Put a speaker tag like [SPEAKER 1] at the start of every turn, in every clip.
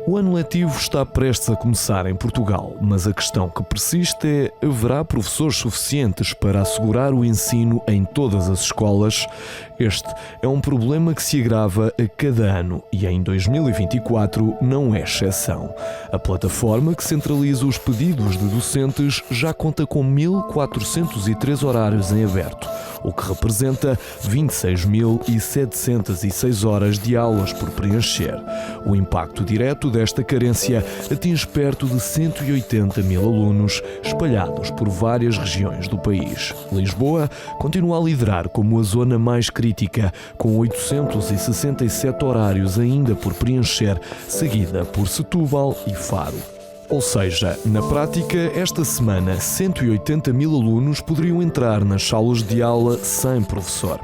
[SPEAKER 1] O ano letivo está prestes a começar em Portugal, mas a questão que persiste é: haverá professores suficientes para assegurar o ensino em todas as escolas? Este é um problema que se agrava a cada ano e em 2024 não é exceção. A plataforma que centraliza os pedidos de docentes já conta com 1.403 horários em aberto, o que representa 26.706 horas de aulas por preencher. O impacto direto desta carência atinge perto de 180 mil alunos espalhados por várias regiões do país. Lisboa continua a liderar como a zona mais crítica, com 867 horários ainda por preencher, seguida por Setúbal e Faro. Ou seja, na prática, esta semana 180 mil alunos poderiam entrar nas salas de aula sem professor.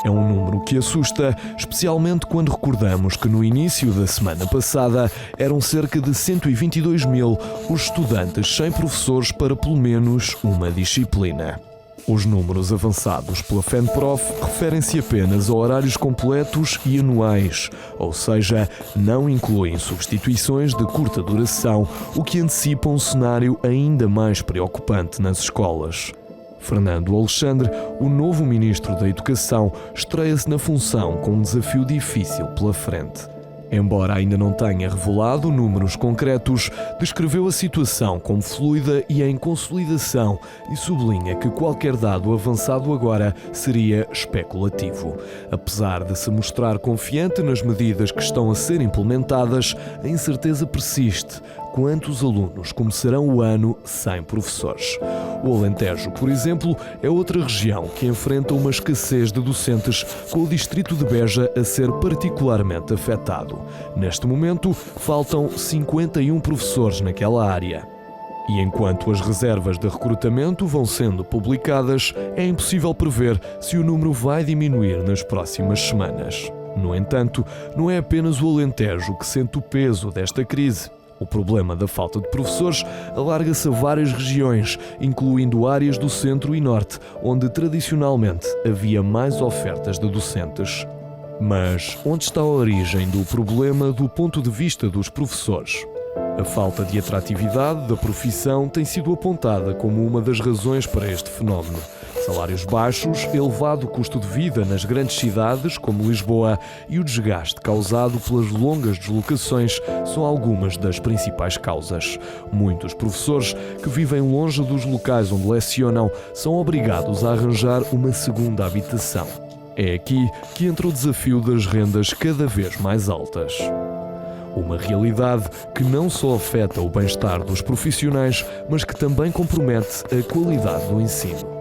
[SPEAKER 1] É um número que assusta, especialmente quando recordamos que no início da semana passada eram cerca de 122 mil os estudantes sem professores para pelo menos uma disciplina. Os números avançados pela FENPROF referem-se apenas a horários completos e anuais, ou seja, não incluem substituições de curta duração, o que antecipa um cenário ainda mais preocupante nas escolas. Fernando Alexandre, o novo Ministro da Educação, estreia-se na função com um desafio difícil pela frente. Embora ainda não tenha revelado números concretos, descreveu a situação como fluida e em consolidação e sublinha que qualquer dado avançado agora seria especulativo. Apesar de se mostrar confiante nas medidas que estão a ser implementadas, a incerteza persiste. Quantos alunos começarão o ano sem professores? O Alentejo, por exemplo, é outra região que enfrenta uma escassez de docentes, com o distrito de Beja a ser particularmente afetado. Neste momento, faltam 51 professores naquela área. E enquanto as reservas de recrutamento vão sendo publicadas, é impossível prever se o número vai diminuir nas próximas semanas. No entanto, não é apenas o Alentejo que sente o peso desta crise. O problema da falta de professores alarga-se a várias regiões, incluindo áreas do centro e norte, onde tradicionalmente havia mais ofertas de docentes. Mas onde está a origem do problema do ponto de vista dos professores? A falta de atratividade da profissão tem sido apontada como uma das razões para este fenómeno. Salários baixos, elevado custo de vida nas grandes cidades, como Lisboa, e o desgaste causado pelas longas deslocações são algumas das principais causas. Muitos professores que vivem longe dos locais onde lecionam são obrigados a arranjar uma segunda habitação. É aqui que entra o desafio das rendas cada vez mais altas. Uma realidade que não só afeta o bem-estar dos profissionais, mas que também compromete a qualidade do ensino.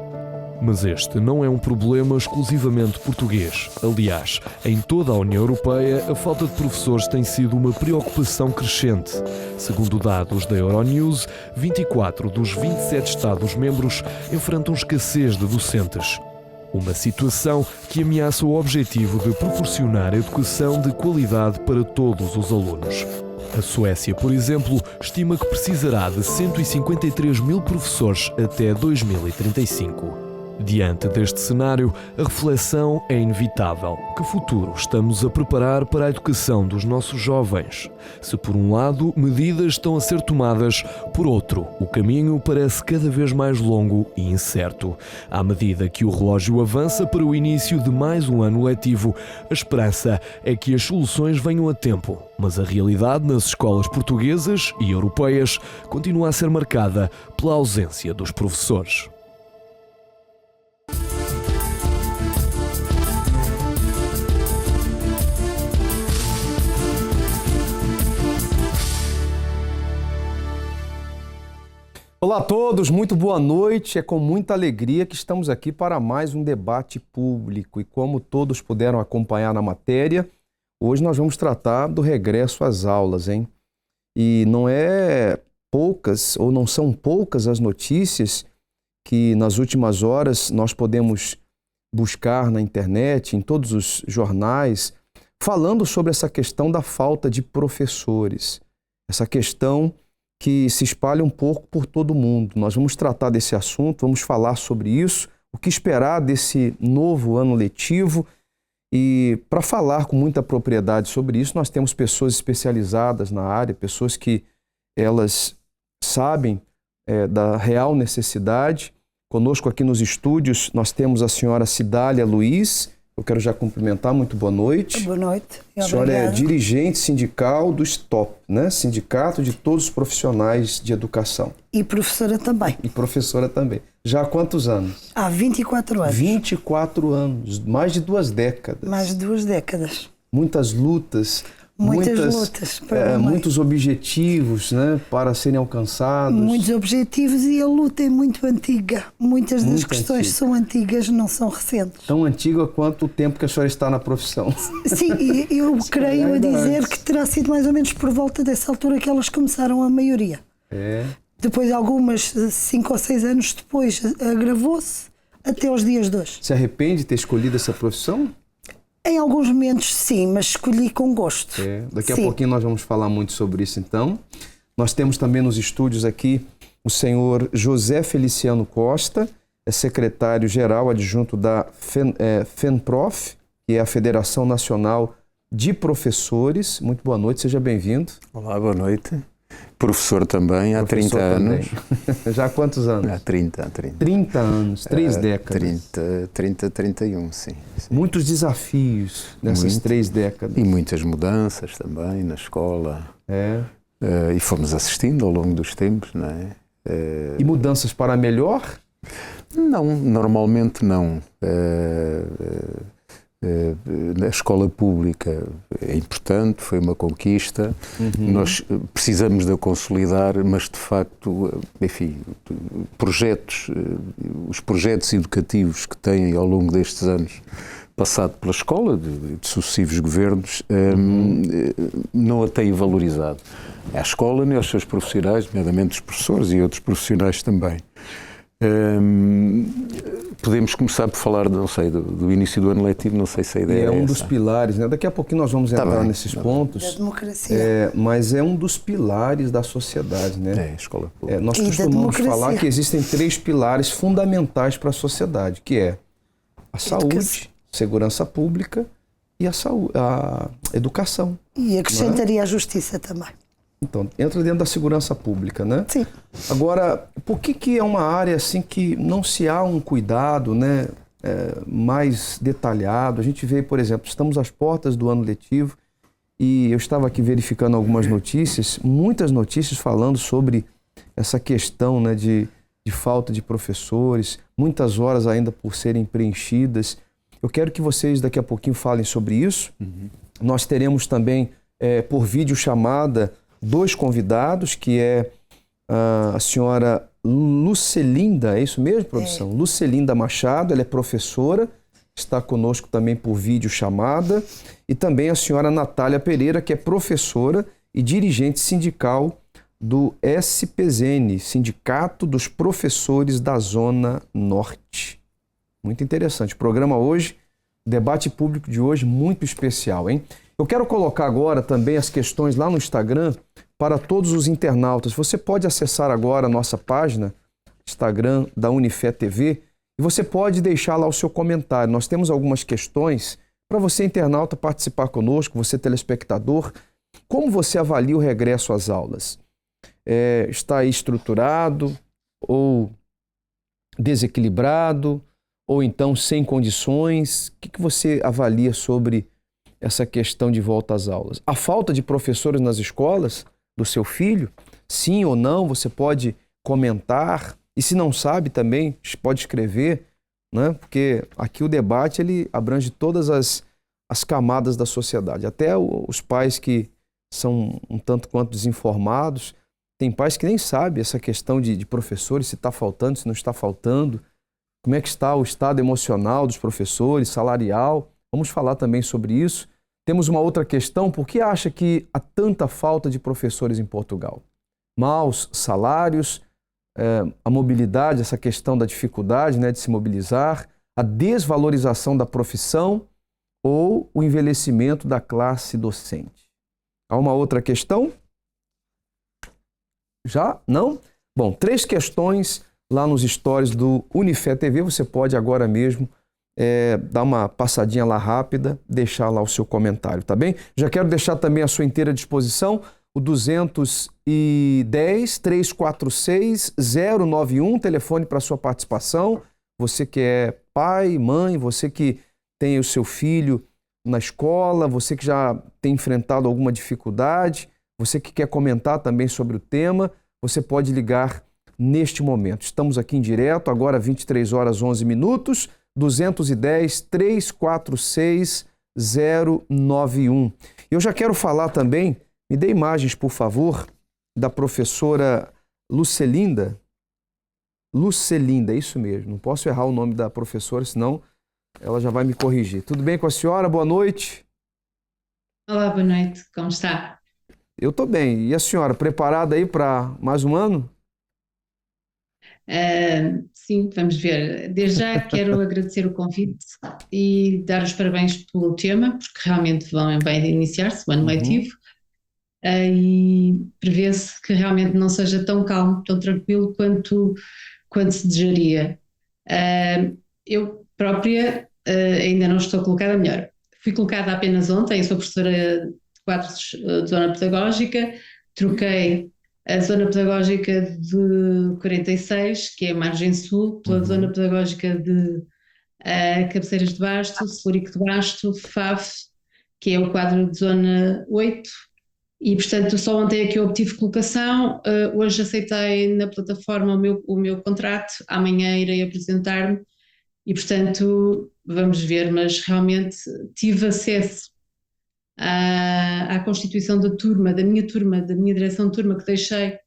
[SPEAKER 1] Mas este não é um problema exclusivamente português. Aliás, em toda a União Europeia, a falta de professores tem sido uma preocupação crescente. Segundo dados da Euronews, 24 dos 27 Estados-membros enfrentam escassez de docentes. Uma situação que ameaça o objetivo de proporcionar educação de qualidade para todos os alunos. A Suécia, por exemplo, estima que precisará de 153 mil professores até 2035. Diante deste cenário, a reflexão é inevitável. Que futuro estamos a preparar para a educação dos nossos jovens? Se por um lado medidas estão a ser tomadas, por outro, o caminho parece cada vez mais longo e incerto. À medida que o relógio avança para o início de mais um ano letivo, a esperança é que as soluções venham a tempo. Mas a realidade nas escolas portuguesas e europeias continua a ser marcada pela ausência dos professores.
[SPEAKER 2] Olá a todos, muito boa noite. É com muita alegria que estamos aqui para mais um debate público. E como todos puderam acompanhar na matéria, hoje nós vamos tratar do regresso às aulas, hein? E não é poucas, ou não são poucas as notícias que nas últimas horas nós podemos buscar na internet, em todos os jornais, falando sobre essa questão da falta de professores. Essa questão que se espalha um pouco por todo o mundo. Nós vamos tratar desse assunto, vamos falar sobre isso, o que esperar desse novo ano letivo E para falar com muita propriedade sobre isso, nós temos pessoas especializadas na área, pessoas que elas sabem da real necessidade. Conosco aqui nos estúdios nós temos a senhora Cidália Luiz. Eu quero já cumprimentar, muito boa noite.
[SPEAKER 3] Boa noite.
[SPEAKER 2] A senhora é dirigente sindical do STOP, né? Sindicato de Todos os Profissionais de Educação.
[SPEAKER 3] E professora também.
[SPEAKER 2] E professora também. Já há quantos anos?
[SPEAKER 3] Há 24 anos.
[SPEAKER 2] 24 anos, mais de 2 décadas.
[SPEAKER 3] Mais de 2 décadas.
[SPEAKER 2] Muitas lutas.
[SPEAKER 3] Muitas lutas.
[SPEAKER 2] Muitos objetivos, né, para serem alcançados.
[SPEAKER 3] Muitos objetivos, e a luta é muito antiga. Muitas das questões são antigas, não são recentes.
[SPEAKER 2] Tão antiga quanto o tempo que a senhora está na profissão.
[SPEAKER 3] Sim, eu creio a dizer que terá sido mais ou menos por volta dessa altura que elas começaram, a maioria. Depois, algumas 5 ou 6 anos depois, agravou-se até aos dias de hoje.
[SPEAKER 2] Se arrepende de ter escolhido essa profissão?
[SPEAKER 3] Em alguns momentos, sim, mas escolhi com gosto.
[SPEAKER 2] Daqui a pouquinho nós vamos falar muito sobre isso, então. Nós temos também nos estúdios aqui o senhor José Feliciano Costa, é secretário-geral adjunto da FENPROF, que é a Federação Nacional de Professores. Muito boa noite, seja bem-vindo.
[SPEAKER 4] Olá, boa noite. Professor também, há 30 anos.
[SPEAKER 2] Já há quantos anos?
[SPEAKER 4] Há 30.
[SPEAKER 2] 30 anos, 3 décadas.
[SPEAKER 4] 31, sim.
[SPEAKER 2] Muitos desafios nessas 3 décadas.
[SPEAKER 4] E muitas mudanças também na escola. E fomos assistindo ao longo dos tempos, não é?
[SPEAKER 2] E mudanças para melhor?
[SPEAKER 4] Não, normalmente não. Na escola pública é importante, foi uma conquista, nós precisamos de a consolidar, mas de facto, enfim, os projetos educativos que têm ao longo destes anos passado pela escola, de sucessivos governos, não a têm valorizado. A escola, nem os seus profissionais, nomeadamente os professores e outros profissionais também. Podemos começar por falar, não sei, do início do ano letivo, não sei se a ideia é
[SPEAKER 2] um
[SPEAKER 4] essa.
[SPEAKER 2] dos pilares, né? Daqui a pouquinho nós vamos entrar nesses pontos.
[SPEAKER 3] Da democracia.
[SPEAKER 2] Mas é um dos pilares da sociedade, né?
[SPEAKER 4] A escola pública.
[SPEAKER 2] Nós costumamos falar que existem 3 pilares fundamentais para a sociedade, que é a saúde, segurança pública e a educação.
[SPEAKER 3] E acrescentaria a justiça também.
[SPEAKER 2] Então, entra dentro da segurança pública, né?
[SPEAKER 3] Sim.
[SPEAKER 2] Agora, por que é uma área assim que não se há um cuidado, né, mais detalhado? A gente vê, por exemplo, estamos às portas do ano letivo e eu estava aqui verificando algumas notícias, muitas notícias falando sobre essa questão, né, de falta de professores, muitas horas ainda por serem preenchidas. Eu quero que vocês daqui a pouquinho falem sobre isso. Nós teremos também, por videochamada, 2 convidados, que é a senhora Lucelinda, é isso mesmo, produção? Lucelinda Machado, ela é professora, está conosco também por videochamada, e também a senhora Natália Pereira, que é professora e dirigente sindical do SPZN, Sindicato dos Professores da Zona Norte. Muito interessante. O programa hoje, o debate público de hoje, muito especial, hein? Eu quero colocar agora também as questões lá no Instagram para todos os internautas. Você pode acessar agora a nossa página, Instagram da Unifé TV, e você pode deixar lá o seu comentário. Nós temos algumas questões para você, internauta, participar conosco, você, telespectador. Como você avalia o regresso às aulas? Está aí estruturado ou desequilibrado, ou então sem condições? O que você avalia sobre essa questão de volta às aulas? A falta de professores nas escolas do seu filho? Sim ou não? Você pode comentar. E se não sabe também, pode escrever, né? Porque aqui o debate ele abrange todas as camadas da sociedade. Até os pais que são um tanto quanto desinformados. Tem pais que nem sabem essa questão de professores, se está faltando, se não está faltando. Como é que está o estado emocional dos professores, salarial? Vamos falar também sobre isso. Temos uma outra questão, por que acha que há tanta falta de professores em Portugal? Maus salários, a mobilidade, essa questão da dificuldade, né, de se mobilizar, a desvalorização da profissão ou o envelhecimento da classe docente? Há uma outra questão? Já? Não? Bom, 3 questões lá nos stories do Unifé TV, você pode agora mesmo dar uma passadinha lá rápida, deixar lá o seu comentário, tá bem? Já quero deixar também à sua inteira disposição o 210-346-091, telefone para sua participação. Você que é pai, mãe, você que tem o seu filho na escola, você que já tem enfrentado alguma dificuldade, você que quer comentar também sobre o tema, você pode ligar neste momento. Estamos aqui em direto, agora 23 horas 11 minutos, 210-346-091. Eu já quero falar também, me dê imagens, por favor, da professora Lucelinda. Lucelinda, é isso mesmo. Não posso errar o nome da professora, senão ela já vai me corrigir. Tudo bem com a senhora? Boa noite.
[SPEAKER 5] Olá, boa noite. Como está?
[SPEAKER 2] Eu estou bem. E a senhora, preparada aí para mais um ano?
[SPEAKER 5] Sim, vamos ver. Desde já quero agradecer o convite e dar os parabéns pelo tema, porque realmente vai iniciar-se o ano letivo. E prevê-se que realmente não seja tão calmo, tão tranquilo quanto se desejaria. Eu própria ainda não estou colocada melhor. Fui colocada apenas ontem, eu sou professora de quadros de zona pedagógica, troquei a zona pedagógica de 46, que é a Margem Sul, pela zona pedagógica de Cabeceiras de Basto, Celurico de Basto, FAF, que é o quadro de zona 8, e portanto só ontem é que eu obtive colocação, hoje aceitei na plataforma o meu contrato, amanhã irei apresentar-me e portanto vamos ver, mas realmente tive acesso à constituição da turma, da minha direção de turma que deixei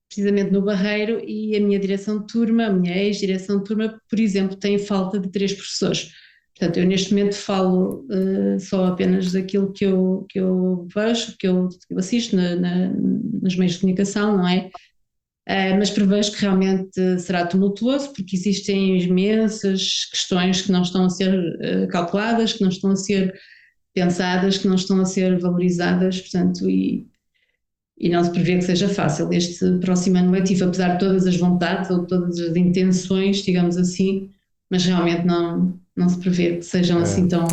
[SPEAKER 5] precisamente no Barreiro, e a minha direção de turma, a minha ex-direção de turma, por exemplo, tem falta de 3 professores. Portanto, eu neste momento falo só apenas daquilo que eu vejo, que eu assisto nos meios de comunicação, não é? Mas prevejo que realmente será tumultuoso, porque existem imensas questões que não estão a ser calculadas, que não estão a ser pensadas, que não estão a ser valorizadas, portanto, e não se prevê que seja fácil este próximo ano letivo, apesar de todas as vontades ou todas as intenções, digamos assim, mas realmente não se prevê que sejam assim tão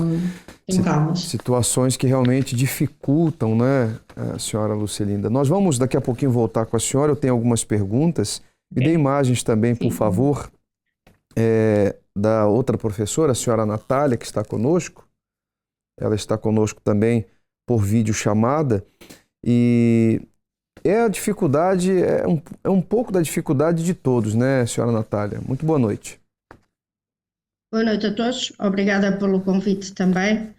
[SPEAKER 5] calmas.
[SPEAKER 2] Situações que realmente dificultam, né, a senhora Lucelinda? Nós vamos daqui a pouquinho voltar com a senhora, eu tenho algumas perguntas. Me dê imagens também, por favor, da outra professora, a senhora Natália, que está conosco. Ela está conosco também por videochamada. E a dificuldade, é um pouco da dificuldade de todos, né, senhora Natália? Muito boa noite.
[SPEAKER 6] Boa noite a todos, obrigada pelo convite também.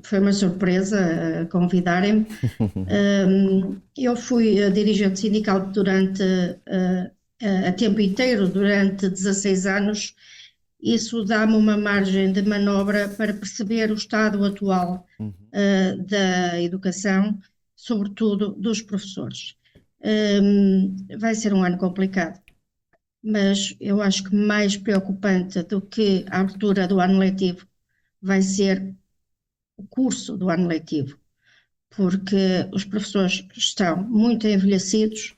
[SPEAKER 6] Foi uma surpresa convidarem-me. Eu fui dirigente sindical durante a tempo inteiro, durante 16 anos. Isso dá-me uma margem de manobra para perceber o estado atual da educação, sobretudo dos professores. Vai ser um ano complicado, mas eu acho que mais preocupante do que a abertura do ano letivo vai ser o curso do ano letivo, porque os professores estão muito envelhecidos,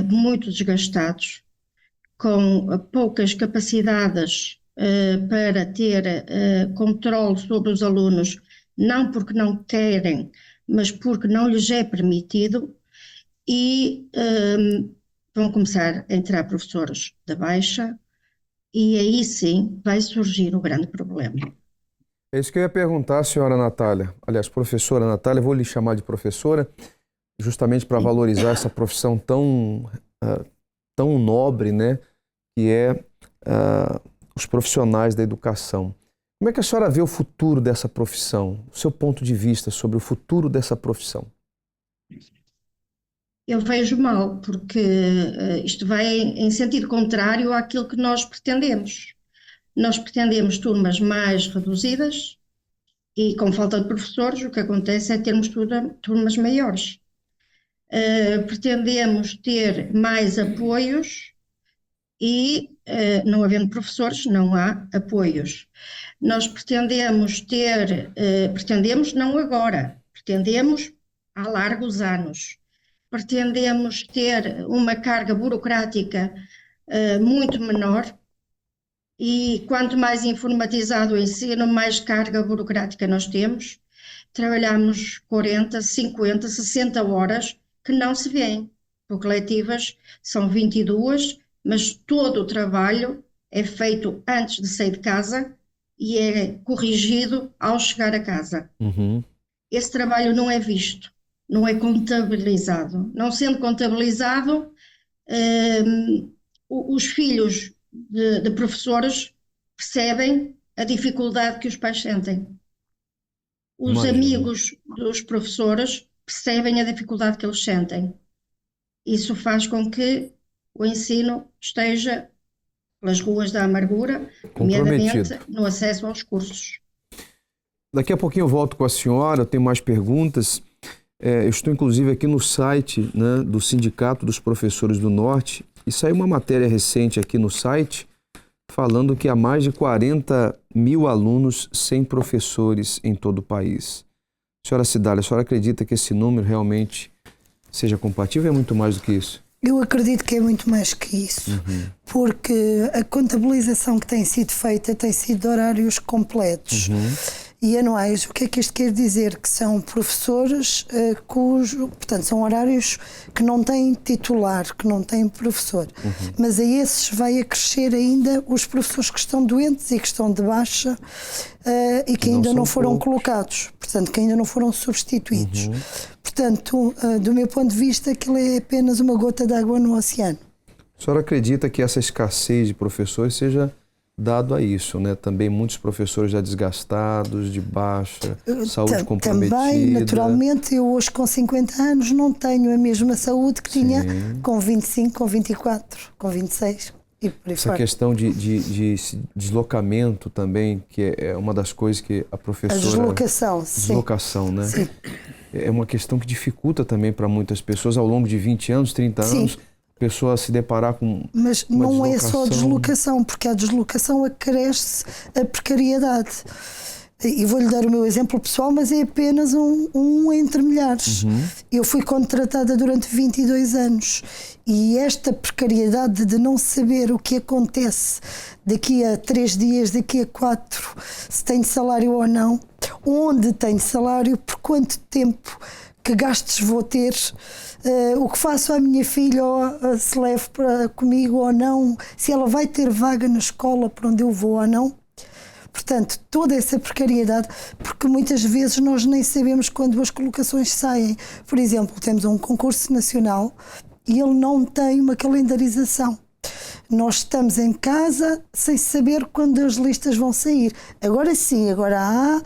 [SPEAKER 6] muito desgastados, com poucas capacidades para ter controle sobre os alunos, não porque não querem, mas porque não lhes é permitido, e vão começar a entrar professores da baixa, e aí sim vai surgir o grande problema.
[SPEAKER 2] É isso que eu ia perguntar, senhora Natália. Aliás, professora Natália, vou lhe chamar de professora, justamente para valorizar essa profissão tão nobre, né, que é os profissionais da educação. Como é que a senhora vê o futuro dessa profissão? O seu ponto de vista sobre o futuro dessa profissão?
[SPEAKER 6] Eu vejo mal, porque isto vai em sentido contrário àquilo que nós pretendemos. Nós pretendemos turmas mais reduzidas e, com falta de professores, o que acontece é termos turmas maiores. Pretendemos ter mais apoios e, não havendo professores, não há apoios. Nós pretendemos pretendemos não agora, pretendemos há largos anos. Pretendemos ter uma carga burocrática muito menor, E quanto mais informatizado o ensino, mais carga burocrática nós temos. Trabalhamos 40, 50, 60 horas que não se vêem, porque letivas são 22, mas todo o trabalho é feito antes de sair de casa e é corrigido ao chegar a casa. Esse trabalho não é visto, não é contabilizado. Não sendo contabilizado, os filhos de professores percebem a dificuldade que os pais sentem. Os amigos dos professores percebem a dificuldade que eles sentem. Isso faz com que o ensino esteja pelas ruas da amargura, nomeadamente no acesso aos cursos.
[SPEAKER 2] Daqui a pouquinho eu volto com a senhora, eu tenho mais perguntas. Eu estou inclusive aqui no site, né, do Sindicato dos Professores do Norte, e saiu uma matéria recente aqui no site falando que há mais de 40 mil alunos sem professores em todo o país. Senhora Cidália, a senhora acredita que esse número realmente seja compatível ou é muito mais do que isso?
[SPEAKER 3] Eu acredito que é muito mais que isso, porque a contabilização que tem sido feita tem sido de horários completos e anuais. O que é que isto quer dizer? Que são professores portanto, são horários que não têm titular, que não têm professor. Mas a esses vai acrescer ainda os professores que estão doentes e que estão de baixa e que ainda não foram colocados, portanto, que ainda não foram substituídos. Portanto, do meu ponto de vista, aquilo é apenas uma gota de água no oceano.
[SPEAKER 2] A senhora acredita que essa escassez de professores seja dado a isso, né? Também muitos professores já desgastados, de baixa, saúde comprometida. Também,
[SPEAKER 3] naturalmente, eu hoje com 50 anos não tenho a mesma saúde que tinha com 25, com 24, com 26 e por aí
[SPEAKER 2] Essa
[SPEAKER 3] fora.
[SPEAKER 2] questão de deslocamento também, que é uma das coisas que a professora...
[SPEAKER 3] A deslocação,
[SPEAKER 2] Deslocação, né?
[SPEAKER 3] Sim.
[SPEAKER 2] É uma questão que dificulta também para muitas pessoas ao longo de 20 anos, 30 anos, a pessoa se deparar com
[SPEAKER 3] Mas
[SPEAKER 2] uma
[SPEAKER 3] não é só a
[SPEAKER 2] deslocação.
[SPEAKER 3] deslocação, porque a deslocação acresce a precariedade. E vou-lhe dar o meu exemplo pessoal, mas é apenas um entre milhares. Eu fui contratada durante 22 anos e esta precariedade de não saber o que acontece daqui a 3 dias, daqui a 4, se tenho salário ou não, onde tenho salário, por quanto tempo, que gastos vou ter, o que faço à minha filha, ou se levo comigo ou não, se ela vai ter vaga na escola para onde eu vou ou não. Portanto, toda essa precariedade, porque muitas vezes nós nem sabemos quando as colocações saem. Por exemplo, temos um concurso nacional e ele não tem uma calendarização. Nós estamos em casa sem saber quando as listas vão sair. Agora sim, agora há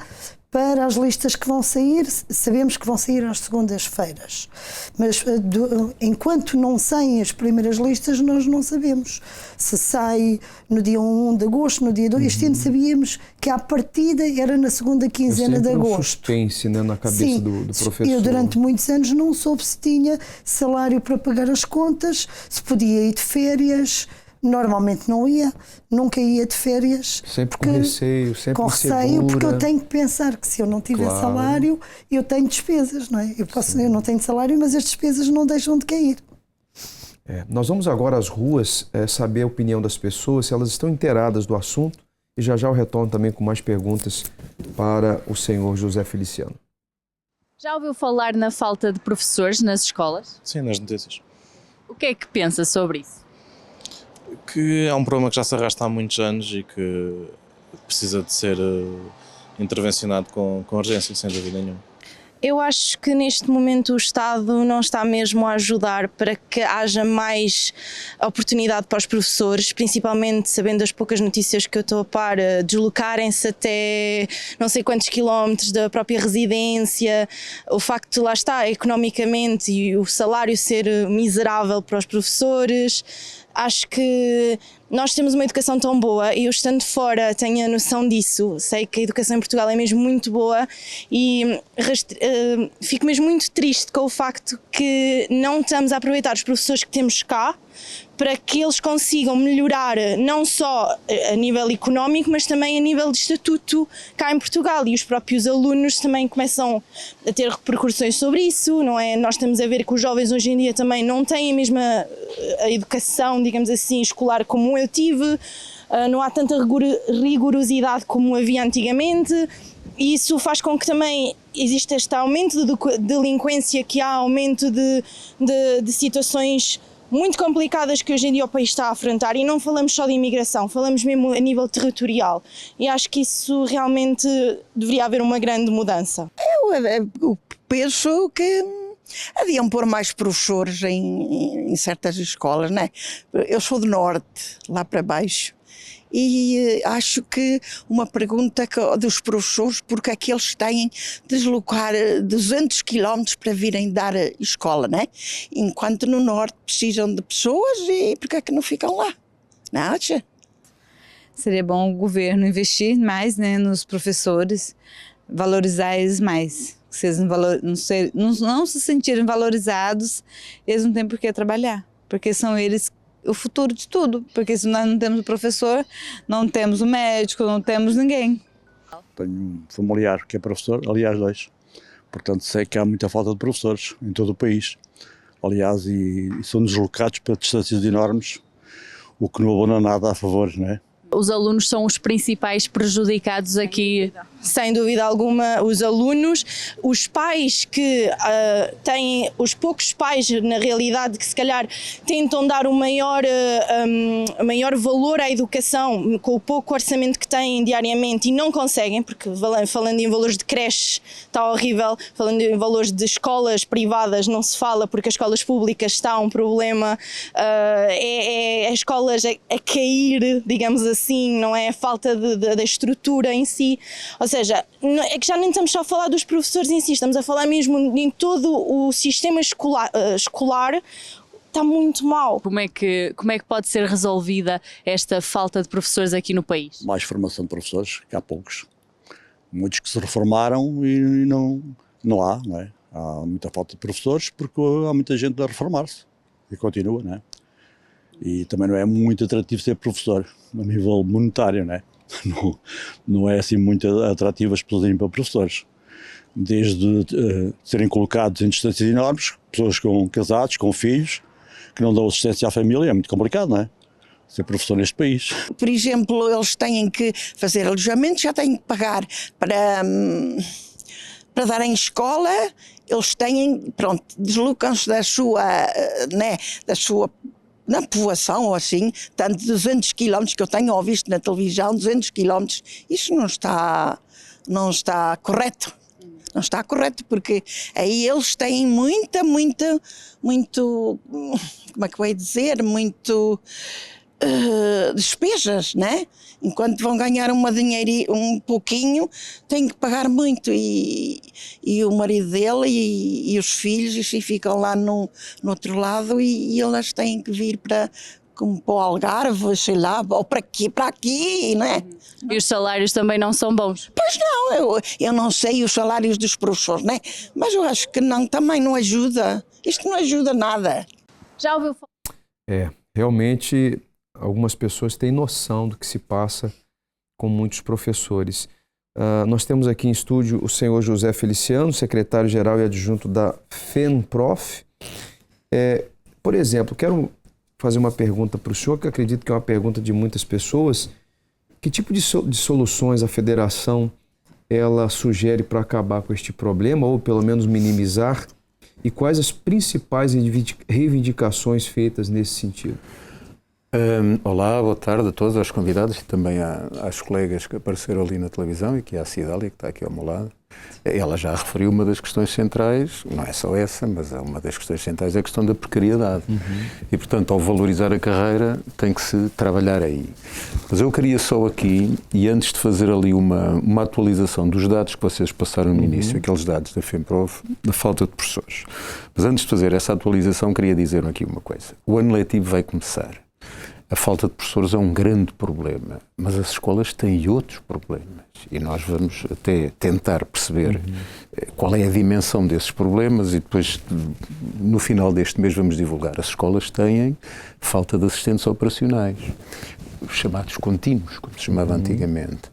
[SPEAKER 3] para as listas que vão sair, sabemos que vão sair às segundas-feiras. Mas enquanto não saem as primeiras listas, nós não sabemos se sai no dia 1 de agosto, no dia 2. Este ano sabíamos que a partida era na segunda quinzena de agosto.
[SPEAKER 2] Um suspense, né, na cabeça do professor.
[SPEAKER 3] Eu durante muitos anos não soube se tinha salário para pagar as contas, se podia ir de férias. Normalmente não ia, nunca ia de férias.
[SPEAKER 2] Sempre com receio, sempre
[SPEAKER 3] com receio,
[SPEAKER 2] insegura.
[SPEAKER 3] porque eu tenho que pensar que se eu não tiver salário, eu tenho despesas, não é? Eu não tenho salário, mas as despesas não deixam de cair.
[SPEAKER 2] Nós vamos agora às ruas saber a opinião das pessoas, se elas estão inteiradas do assunto, e já eu retorno também com mais perguntas para o senhor José Feliciano.
[SPEAKER 7] Já ouviu falar na falta de professores nas escolas?
[SPEAKER 8] Sim, nas notícias.
[SPEAKER 7] O que é que pensa sobre isso?
[SPEAKER 8] Que é um problema que já se arrasta há muitos anos e que precisa de ser intervencionado com urgência, sem dúvida nenhuma.
[SPEAKER 9] Eu acho que neste momento o Estado não está mesmo a ajudar para que haja mais oportunidade para os professores, principalmente sabendo as poucas notícias que eu estou a par, deslocarem-se até não sei quantos quilómetros da própria residência, o facto de lá estar economicamente e o salário ser miserável para os professores. Acho que nós temos uma educação tão boa e eu estando fora tenho a noção disso, sei que a educação em Portugal é mesmo muito boa e fico mesmo muito triste com o facto que não estamos a aproveitar os professores que temos cá para que eles consigam melhorar não só a nível económico, mas também a nível de estatuto cá em Portugal, e os próprios alunos também começam a ter repercussões sobre isso, não é? Nós estamos a ver que os jovens hoje em dia também não têm a mesma a educação, digamos assim, escolar como eu tive. não há tanta rigorosidade como havia antigamente. E isso faz com que também exista este aumento de delinquência, que há aumento de situações muito complicadas que hoje em dia o país está a afrontar, e não falamos só de imigração, falamos mesmo a nível territorial, e acho que isso realmente deveria haver uma grande mudança.
[SPEAKER 10] Eu penso que haviam pôr mais professores em certas escolas, não é? Eu sou do norte, lá para baixo, e acho que uma pergunta dos professores, porque é que eles têm de deslocar 200 km para virem dar escola, né? Enquanto no norte precisam de pessoas, e porque é que não ficam lá? Não acha?
[SPEAKER 11] Seria bom o governo investir mais, né, nos professores, valorizar eles mais. Se eles não se sentirem valorizados, eles não têm por que trabalhar, porque são eles o futuro de tudo, porque se nós não temos o professor, não temos o médico, não temos ninguém.
[SPEAKER 12] Tenho um familiar que é professor, aliás 2, portanto sei que há muita falta de professores em todo o país, aliás, e são deslocados para distâncias enormes, o que não abona nada a favor, não é?
[SPEAKER 7] Os alunos são os principais prejudicados aqui.
[SPEAKER 9] Sem dúvida alguma, os alunos, os pais que têm, os poucos pais na realidade que se calhar tentam dar o maior valor à educação com o pouco orçamento que têm diariamente e não conseguem, porque falando em valores de creches está horrível, falando em valores de escolas privadas não se fala, porque as escolas públicas está um problema, as escolas a cair, digamos assim, não é? A falta da estrutura em si. Ou seja, é que já nem estamos só a falar dos professores em si, estamos a falar mesmo em todo o sistema escolar está muito mal.
[SPEAKER 7] Como é que pode ser resolvida esta falta de professores aqui no país?
[SPEAKER 12] Mais formação de professores, que há poucos. Muitos que se reformaram e não há, não é? Há muita falta de professores porque há muita gente a reformar-se e continua, não é? E também não é muito atrativo ser professor, a nível monetário, não é? Não é assim muito atrativo as pessoas irem para professores. Desde serem colocados em distâncias enormes, pessoas casados, com filhos, que não dão assistência à família, é muito complicado, não é? Ser professor neste país.
[SPEAKER 10] Por exemplo, eles têm que fazer alojamento, já têm que pagar para darem escola, eles têm, pronto, deslocam-se da sua na povoação ou assim, tanto 200 km que eu tenho visto na televisão, 200 km, isso não está correto. Não está correto, porque aí eles têm muito, como é que eu ia dizer, despesas, né? Enquanto vão ganhar um pouquinho, têm que pagar muito, e o marido dele e os filhos assim, ficam lá no outro lado, e elas têm que vir para o Algarve, sei lá, ou para aqui, não é?
[SPEAKER 7] E os salários também não são bons?
[SPEAKER 10] Pois não, eu não sei os salários dos professores, né? Mas eu acho que também não ajuda, isto não ajuda nada.
[SPEAKER 7] Já ouviu falar?
[SPEAKER 2] Realmente algumas pessoas têm noção do que se passa com muitos professores. Nós temos aqui em estúdio o senhor José Feliciano, secretário-geral e adjunto da FENPROF. Por exemplo, quero fazer uma pergunta para o senhor, que eu acredito que é uma pergunta de muitas pessoas. Que tipo de soluções a federação ela sugere para acabar com este problema, ou pelo menos minimizar? E quais as principais reivindicações feitas nesse sentido?
[SPEAKER 4] Olá, boa tarde a todos, aos convidados e também às colegas que apareceram ali na televisão e que é a Cidália, que está aqui ao meu lado. Ela já referiu uma das questões centrais, não é só essa, mas é uma das questões centrais, é a questão da precariedade. E, portanto, ao valorizar a carreira, tem que se trabalhar aí. Mas eu queria só aqui, e antes de fazer ali uma atualização dos dados que vocês passaram no início, aqueles dados da FENPROF, da falta de professores. Mas antes de fazer essa atualização, queria dizer aqui uma coisa. O ano letivo vai começar. A falta de professores é um grande problema, mas as escolas têm outros problemas e nós vamos até tentar perceber qual é a dimensão desses problemas e depois, no final deste mês, vamos divulgar. As escolas têm falta de assistentes operacionais, os chamados contínuos, como se chamava antigamente.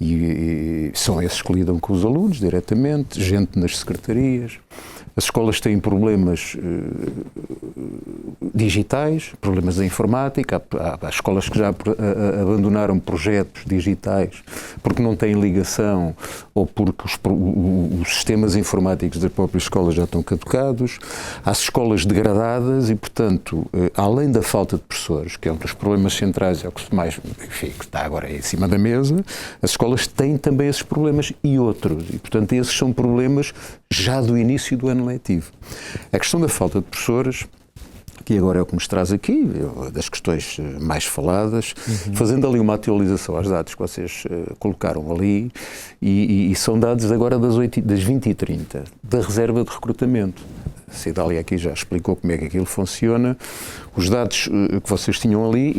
[SPEAKER 4] E são esses que lidam com os alunos diretamente, gente nas secretarias. As escolas têm problemas digitais, problemas da informática, há escolas que já abandonaram projetos digitais porque não têm ligação ou porque os sistemas informáticos das próprias escolas já estão caducados. Há escolas degradadas e, portanto, além da falta de professores, que é um dos problemas centrais, é o que mais, enfim, que está agora em cima da mesa, as escolas têm também esses problemas e outros. E, portanto, esses são problemas já do início do ano letivo. A questão da falta de professores, que agora é o que nos traz aqui, das questões mais faladas, fazendo ali uma atualização aos dados que vocês colocaram ali, e são dados agora das 20h30, da reserva de recrutamento. A Cidália aqui já explicou como é que aquilo funciona. Os dados que vocês tinham ali,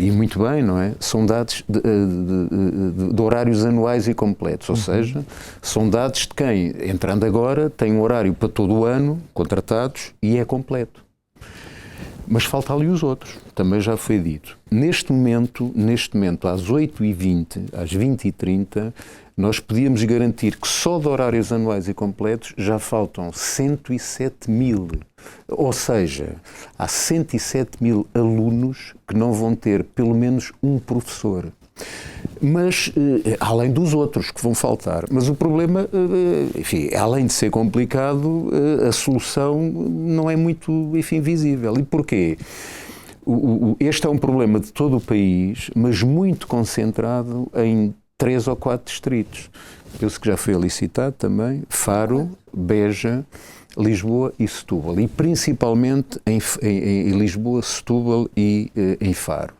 [SPEAKER 4] e muito bem, não é? São dados de horários anuais e completos, ou seja, são dados de quem, entrando agora, tem um horário para todo o ano, contratados, e é completo. Mas falta ali os outros, também já foi dito. Neste momento, às 8h20, às 20h30, nós podíamos garantir que só de horários anuais e completos já faltam 107 mil. Ou seja, há 107 mil alunos que não vão ter pelo menos um professor. Mas, além dos outros que vão faltar. Mas o problema, enfim, além de ser complicado, a solução não é muito, enfim, visível. E porquê? Este é um problema de todo o país, mas muito concentrado em 3 ou 4 distritos. Penso que já foi ali citado também: Faro, Beja, Lisboa e Setúbal. E principalmente em Lisboa, Setúbal e em Faro.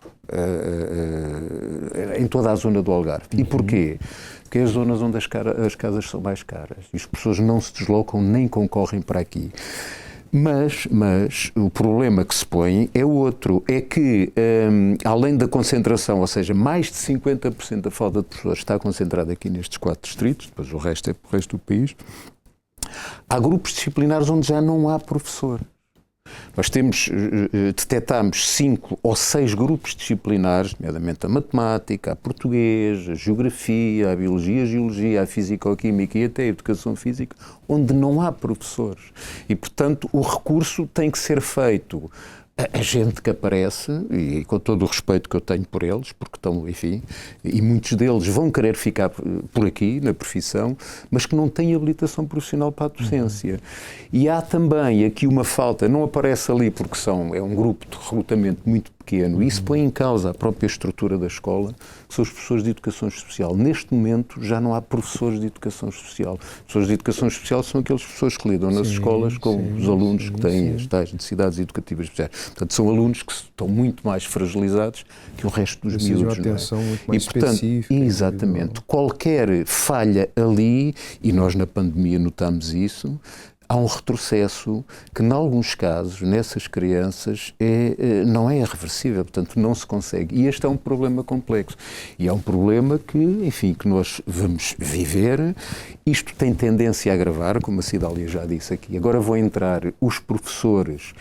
[SPEAKER 4] Em toda a zona do Algarve. E porquê? Porque é as zonas onde as casas são mais caras e as pessoas não se deslocam nem concorrem para aqui. Mas o problema que se põe é outro, é que além da concentração, ou seja, mais de 50% da falta de professores está concentrada aqui nestes 4 distritos, depois o resto é para o resto do país, há grupos disciplinares onde já não há professor. Nós detectámos 5 ou 6 grupos disciplinares, nomeadamente a matemática, a português, a geografia, a biologia, a geologia, a físico-química e até a educação física, onde não há professores. E, portanto, o recurso tem que ser feito a gente que aparece, e com todo o respeito que eu tenho por eles, porque estão, enfim, e muitos deles vão querer ficar por aqui, na profissão, mas que não têm habilitação profissional para a docência. E há também aqui uma falta, não aparece ali porque é um grupo de recrutamento muito pequeno, e isso põe em causa a própria estrutura da escola, que são os professores de educação especial. Neste momento já não há professores de educação especial. Professores de educação especial são aqueles professores que lidam nas escolas com os alunos que têm as tais necessidades educativas especiais. Portanto, são alunos que estão muito mais fragilizados que o resto dos miúdos.
[SPEAKER 2] Uma atenção muito mais
[SPEAKER 4] e, portanto,
[SPEAKER 2] específica.
[SPEAKER 4] Exatamente. Qualquer falha ali, e nós na pandemia notamos isso, há um retrocesso que, em alguns casos, nessas crianças, não é irreversível, portanto, não se consegue. E este é um problema complexo. E é um problema que, enfim, que nós vamos viver. Isto tem tendência a agravar, como a Cidália já disse aqui. Agora vão entrar os professores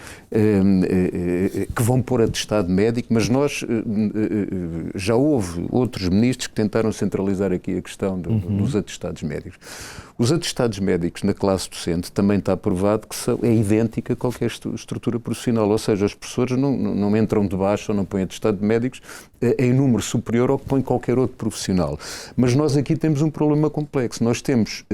[SPEAKER 4] que vão pôr atestado médico, mas já houve outros ministros que tentaram centralizar aqui a questão dos atestados médicos. Os atestados médicos na classe docente também está provado que é idêntica a qualquer estrutura profissional, ou seja, os professores não entram de baixo ou não põem atestado de médicos em número superior ao que põe qualquer outro profissional. Mas nós aqui temos um problema complexo. Nós temos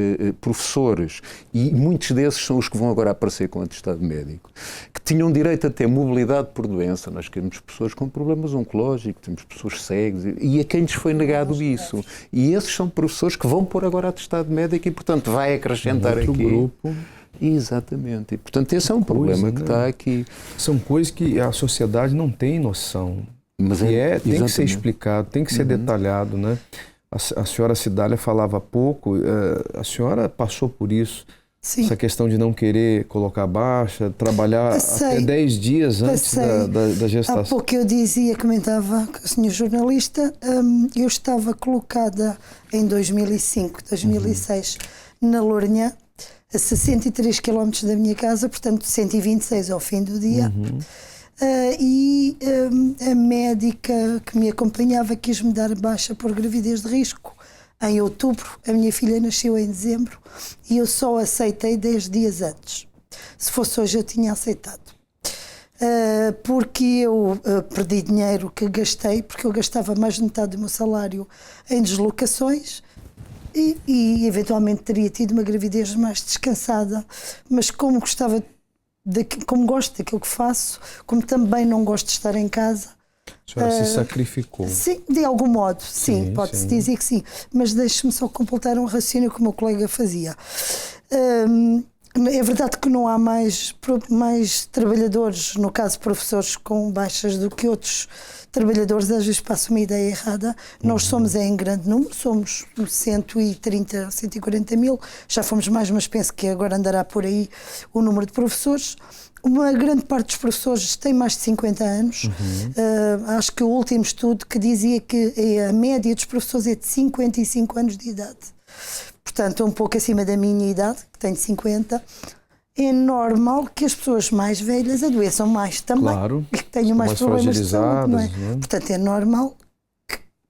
[SPEAKER 4] professores, e muitos desses são os que vão agora aparecer com atestado médico, que tinham direito a ter mobilidade por doença. Nós temos pessoas com problemas oncológicos, temos pessoas cegas, e a quem lhes foi negado isso. E esses são professores que vão pôr agora atestado médico e, portanto, vai acrescentar aqui.
[SPEAKER 2] Grupo.
[SPEAKER 4] Exatamente. E, portanto, esse é um problema que está aqui.
[SPEAKER 2] São coisas que a sociedade não tem noção.
[SPEAKER 4] Mas
[SPEAKER 2] tem que ser explicado, tem que ser detalhado, né? A senhora Cidália falava há pouco, a senhora passou por isso.
[SPEAKER 3] Sim.
[SPEAKER 2] Essa questão de não querer colocar baixa, trabalhar até 10 dias antes da gestação.
[SPEAKER 3] Há pouco eu comentava com o senhor jornalista, eu estava colocada em 2005, 2006, na Lourinhã, a 63 km da minha casa, portanto 126 ao fim do dia. A médica que me acompanhava quis-me dar baixa por gravidez de risco em outubro. A minha filha nasceu em dezembro e eu só aceitei 10 dias antes. Se fosse hoje eu tinha aceitado. Porque eu perdi dinheiro que gastei, porque eu gastava mais de metade do meu salário em deslocações e eventualmente teria tido uma gravidez mais descansada, mas como como gosto daquilo que faço, como também não gosto de estar em casa.
[SPEAKER 2] A senhora se sacrificou.
[SPEAKER 3] Sim, de algum modo, sim, pode-se dizer que sim. Mas deixe-me só completar um raciocínio que o meu colega fazia. É verdade que não há mais trabalhadores, no caso professores com baixas, do que outros trabalhadores. Às vezes passo uma ideia errada. Nós somos em grande número, somos 130, 140 mil, já fomos mais, mas penso que agora andará por aí o número de professores. Uma grande parte dos professores tem mais de 50 anos. Acho que o último estudo que dizia que a média dos professores é de 55 anos de idade. Portanto, um pouco acima da minha idade, que tenho 50. É normal que as pessoas mais velhas adoeçam mais também.
[SPEAKER 2] Claro.
[SPEAKER 3] Que tenham mais problemas de saúde, não é? Portanto, é normal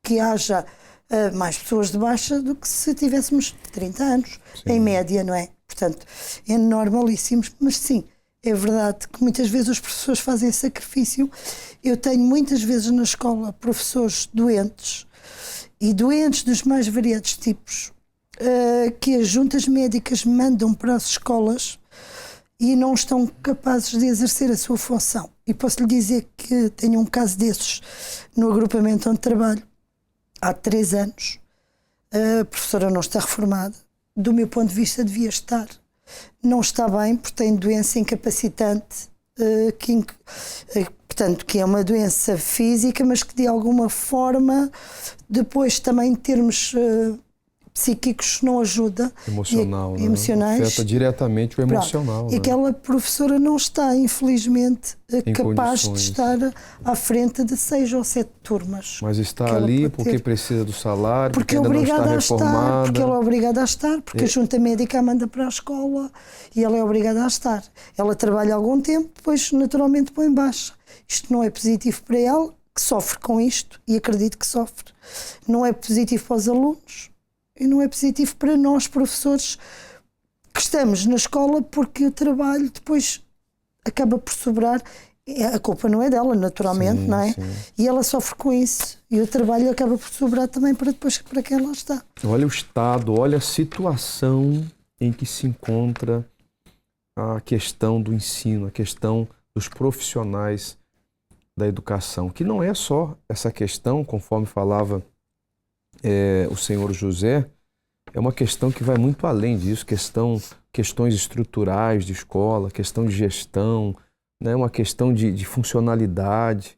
[SPEAKER 3] que haja mais pessoas de baixa do que se tivéssemos 30 anos, em média, não é? Portanto, é normalíssimo, mas sim, é verdade que muitas vezes os professores fazem sacrifício. Eu tenho muitas vezes na escola professores doentes, e doentes dos mais variados tipos, que as juntas médicas mandam para as escolas e não estão capazes de exercer a sua função. E posso lhe dizer que tenho um caso desses no agrupamento onde trabalho há 3 anos. A professora não está reformada. Do meu ponto de vista devia estar. Não está bem porque tem doença incapacitante, portanto, que é uma doença física, mas que de alguma forma depois também em termos psíquicos não ajuda.
[SPEAKER 2] Emocional, né?
[SPEAKER 3] Emocionais.
[SPEAKER 2] Afeta diretamente o emocional.
[SPEAKER 3] E aquela professora não está, infelizmente, capaz
[SPEAKER 2] condições.
[SPEAKER 3] de estar à frente de 6 ou 7 turmas.
[SPEAKER 2] Mas está ali porque precisa do salário,
[SPEAKER 3] porque
[SPEAKER 2] ainda não está
[SPEAKER 3] reformada. Porque ela é obrigada a estar, porque a junta médica a manda para a escola e ela é obrigada a estar. Ela trabalha algum tempo, depois naturalmente põe baixa. Isto não é positivo para ela, que sofre com isto, e acredito que sofre. Não é positivo para os alunos. E não é positivo para nós, professores, que estamos na escola, porque o trabalho depois acaba por sobrar. A culpa não é dela, naturalmente, não é? Sim. E ela sofre com isso. E o trabalho acaba por sobrar também para quem lá está.
[SPEAKER 2] Olha o estado, olha a situação em que se encontra a questão do ensino, a questão dos profissionais da educação, que não é só essa questão, conforme falava o senhor José, é uma questão que vai muito além disso, questões estruturais de escola, questão de gestão, né, uma questão de funcionalidade.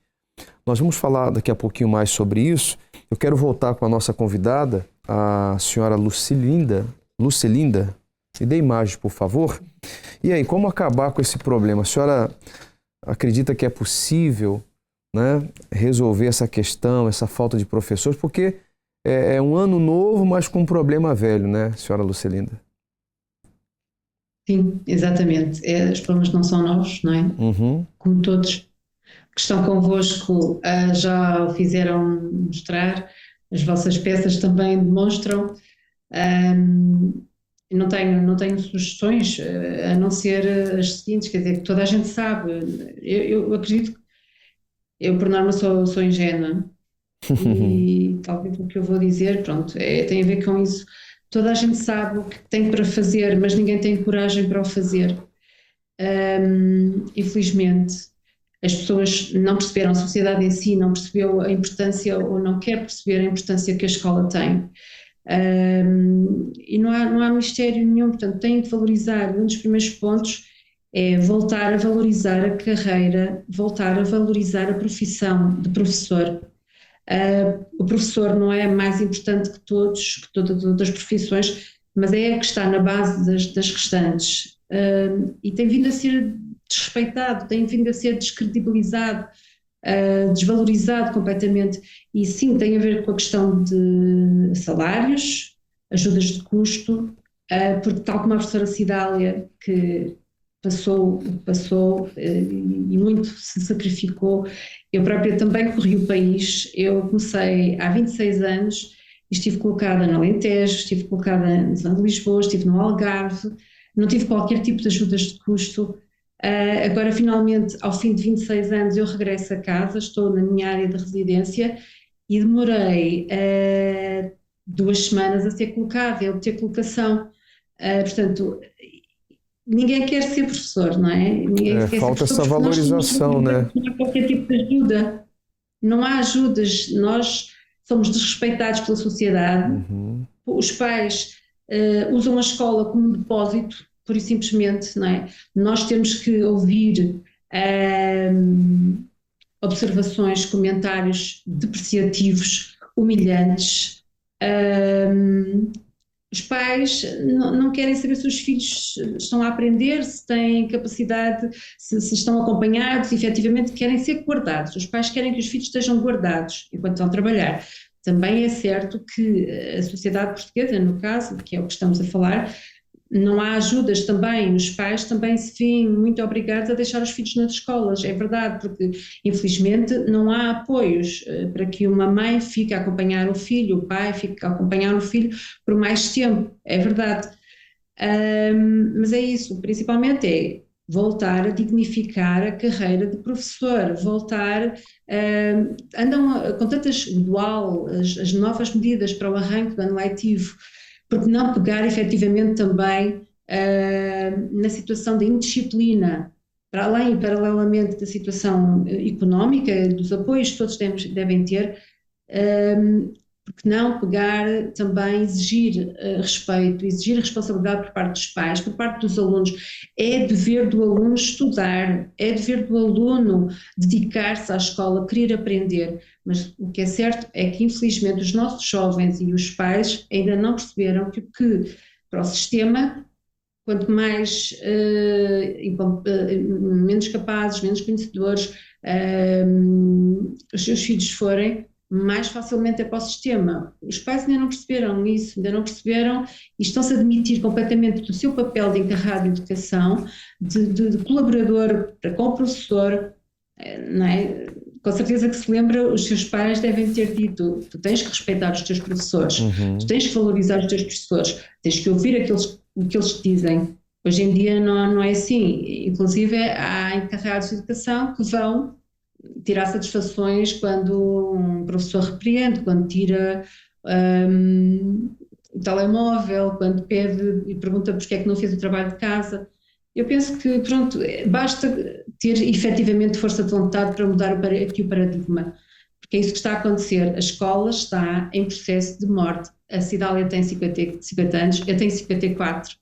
[SPEAKER 2] Nós vamos falar daqui a pouquinho mais sobre isso. Eu quero voltar com a nossa convidada, a senhora Lucelinda. Me dê imagem, por favor. E aí, como acabar com esse problema? A senhora acredita que é possível, né, resolver essa questão, essa falta de professores? Porque é um ano novo, mas com um problema velho, né, senhora Lucelinda?
[SPEAKER 5] Sim, exatamente. Os problemas não são novos, não é? Como todos que estão convosco já o fizeram mostrar, as vossas peças também demonstram. Não tenho sugestões a não ser as seguintes, quer dizer, que toda a gente sabe. Eu acredito que eu, por norma, sou ingênua. E talvez o que eu vou dizer, pronto, tem a ver com isso. Toda a gente sabe o que tem para fazer, mas ninguém tem coragem para o fazer. Infelizmente, as pessoas não perceberam, a sociedade em si não percebeu a importância, ou não quer perceber a importância que a escola tem. E não há mistério nenhum, portanto, têm de valorizar. Um dos primeiros pontos é voltar a valorizar a carreira, voltar a valorizar a profissão de professor. O professor não é mais importante que todas as profissões, mas é a que está na base das restantes, e tem vindo a ser desrespeitado, tem vindo a ser descredibilizado, desvalorizado completamente. E sim, tem a ver com a questão de salários, ajudas de custo, porque tal como a professora Cidália, que passou e muito se sacrificou, eu própria também corri o país. Eu comecei há 26 anos e estive colocada no Alentejo, estive colocada na zona de Lisboa, estive no Algarve, não tive qualquer tipo de ajudas de custo. Agora, finalmente, ao fim de 26 anos, eu regresso a casa, estou na minha área de residência e demorei 2 semanas a ser colocada, a obter colocação. Portanto, ninguém quer ser professor, não é? Ninguém quer
[SPEAKER 2] falta
[SPEAKER 5] ser professor,
[SPEAKER 2] essa valorização, né?
[SPEAKER 5] Não há qualquer tipo de ajuda. Não há ajudas. Nós somos desrespeitados pela sociedade. Os pais usam a escola como um depósito, pura e simplesmente, não é? Nós temos que ouvir observações, comentários depreciativos, humilhantes. Os pais não querem saber se os filhos estão a aprender, se têm capacidade, se estão acompanhados, efetivamente querem ser guardados. Os pais querem que os filhos estejam guardados enquanto estão a trabalhar. Também é certo que a sociedade portuguesa, no caso, que é o que estamos a falar, não há ajudas também, os pais também se veem muito obrigados a deixar os filhos nas escolas, é verdade, porque infelizmente não há apoios para que uma mãe fique a acompanhar o filho, o pai fique a acompanhar o filho por mais tempo, é verdade. Mas é isso, principalmente é voltar a dignificar a carreira de professor, voltar, andam com tantas, igual, as novas medidas para o arranque do ano letivo, porque não pegar efetivamente também na situação da indisciplina, para além e paralelamente da situação económica, dos apoios que todos devem ter, porque não pegar também, exigir respeito, exigir responsabilidade por parte dos pais, por parte dos alunos. É dever do aluno estudar, é dever do aluno dedicar-se à escola, querer aprender. Mas o que é certo é que, infelizmente, os nossos jovens e os pais ainda não perceberam que para o sistema, quanto mais, menos capazes, menos conhecedores os seus filhos forem, mais facilmente é para o sistema. Os pais ainda não perceberam isso, ainda não perceberam e estão-se a admitir completamente do seu papel de encarregado de educação, de colaborador com o professor, não é? Com certeza que se lembra, os seus pais devem ter dito: tu tens que respeitar os teus professores, tu tens que valorizar os teus professores, tens que ouvir o que eles te dizem. Hoje em dia não é assim, inclusive há encarregados de educação que vão tirar satisfações quando um professor repreende, quando tira o telemóvel, quando pede e pergunta porque é que não fez o trabalho de casa. Eu penso que, pronto, basta ter efetivamente força de vontade para mudar aqui o paradigma, porque é isso que está a acontecer. A escola está em processo de morte. A Cidália tem 50 anos, eu tenho 54.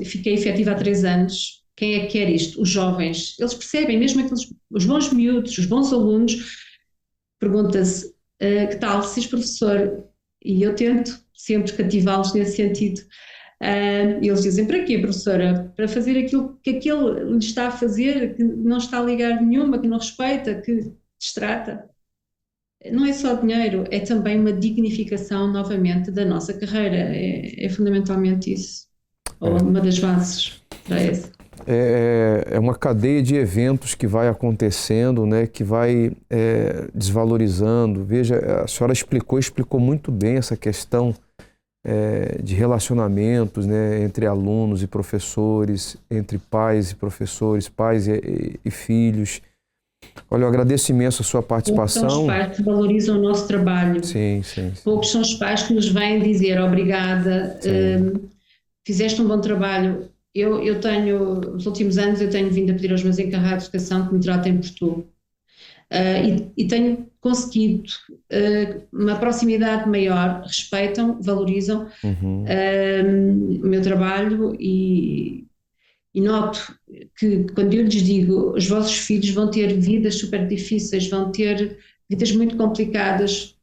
[SPEAKER 5] Fiquei efetiva há 3 anos. Quem é que quer isto? Os jovens. Eles percebem, mesmo os bons miúdos, os bons alunos, pergunta-se que tal, se és professor? E eu tento sempre cativá-los nesse sentido. Eles dizem: para quê, professora? Para fazer aquilo que aquele lhe está a fazer, que não está a ligar nenhuma, que não respeita, que destrata. Não é só dinheiro, é também uma dignificação novamente da nossa carreira. É fundamentalmente isso. Ou uma das bases para essa.
[SPEAKER 2] É uma cadeia de eventos que vai acontecendo, né, que vai desvalorizando. Veja, a senhora explicou muito bem essa questão de relacionamentos, né, entre alunos e professores, entre pais e professores, pais e filhos. Olha, eu agradeço imenso a sua participação.
[SPEAKER 5] Poucos são os pais que valorizam o nosso trabalho.
[SPEAKER 2] Sim.
[SPEAKER 5] Poucos são os pais que nos vêm dizer: obrigada, fizeste um bom trabalho. Eu tenho, nos últimos anos, eu tenho vindo a pedir aos meus encarregados de educação que me tratem por tu. E tenho conseguido uma proximidade maior, respeitam, valorizam o meu trabalho e noto que quando eu lhes digo: os vossos filhos vão ter vidas super difíceis, vão ter vidas muito complicadas,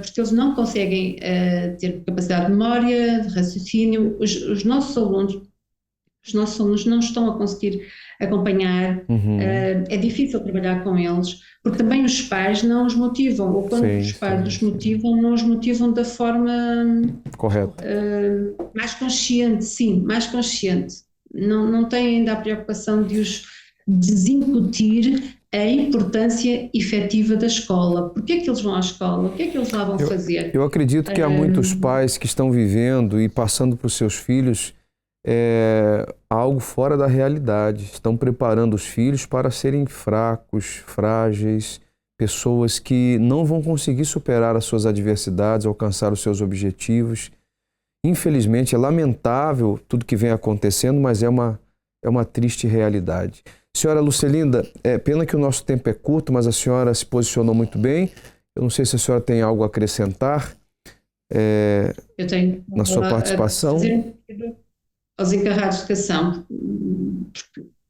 [SPEAKER 5] porque eles não conseguem ter capacidade de memória, de raciocínio. Os nossos alunos não estão a conseguir acompanhar, é difícil trabalhar com eles, porque também os pais não os motivam, ou quando os pais os motivam, não os motivam da forma
[SPEAKER 2] correta,
[SPEAKER 5] mais consciente, mais consciente. Não têm ainda a preocupação de os desincutir a importância efetiva da escola. Porquê é que eles vão à escola? O que é que eles lá vão fazer?
[SPEAKER 2] Eu acredito que há muitos pais que estão vivendo e passando para os seus filhos algo fora da realidade. Estão preparando os filhos para serem fracos, frágeis, pessoas que não vão conseguir superar as suas adversidades, alcançar os seus objetivos. Infelizmente, é lamentável tudo que vem acontecendo, mas é uma triste realidade. Senhora Lucelinda, pena que o nosso tempo é curto, mas a senhora se posicionou muito bem. Eu não sei se a senhora tem algo a acrescentar
[SPEAKER 5] Eu tenho
[SPEAKER 2] na sua participação.
[SPEAKER 5] Aos encarregados de educação.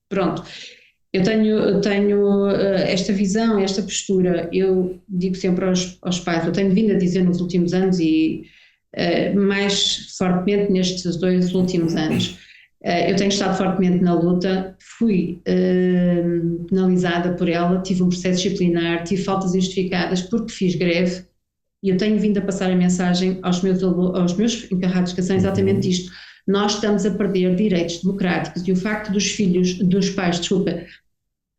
[SPEAKER 5] Pronto, eu tenho esta visão, esta postura. Eu digo sempre aos pais, eu tenho vindo a dizer nos últimos anos e mais fortemente nestes 2 últimos anos. Eu tenho estado fortemente na luta, fui penalizada por ela, tive um processo disciplinar, tive faltas injustificadas porque fiz greve e eu tenho vindo a passar a mensagem aos meus encarregados de educação exatamente isto. Nós estamos a perder direitos democráticos e o facto dos pais,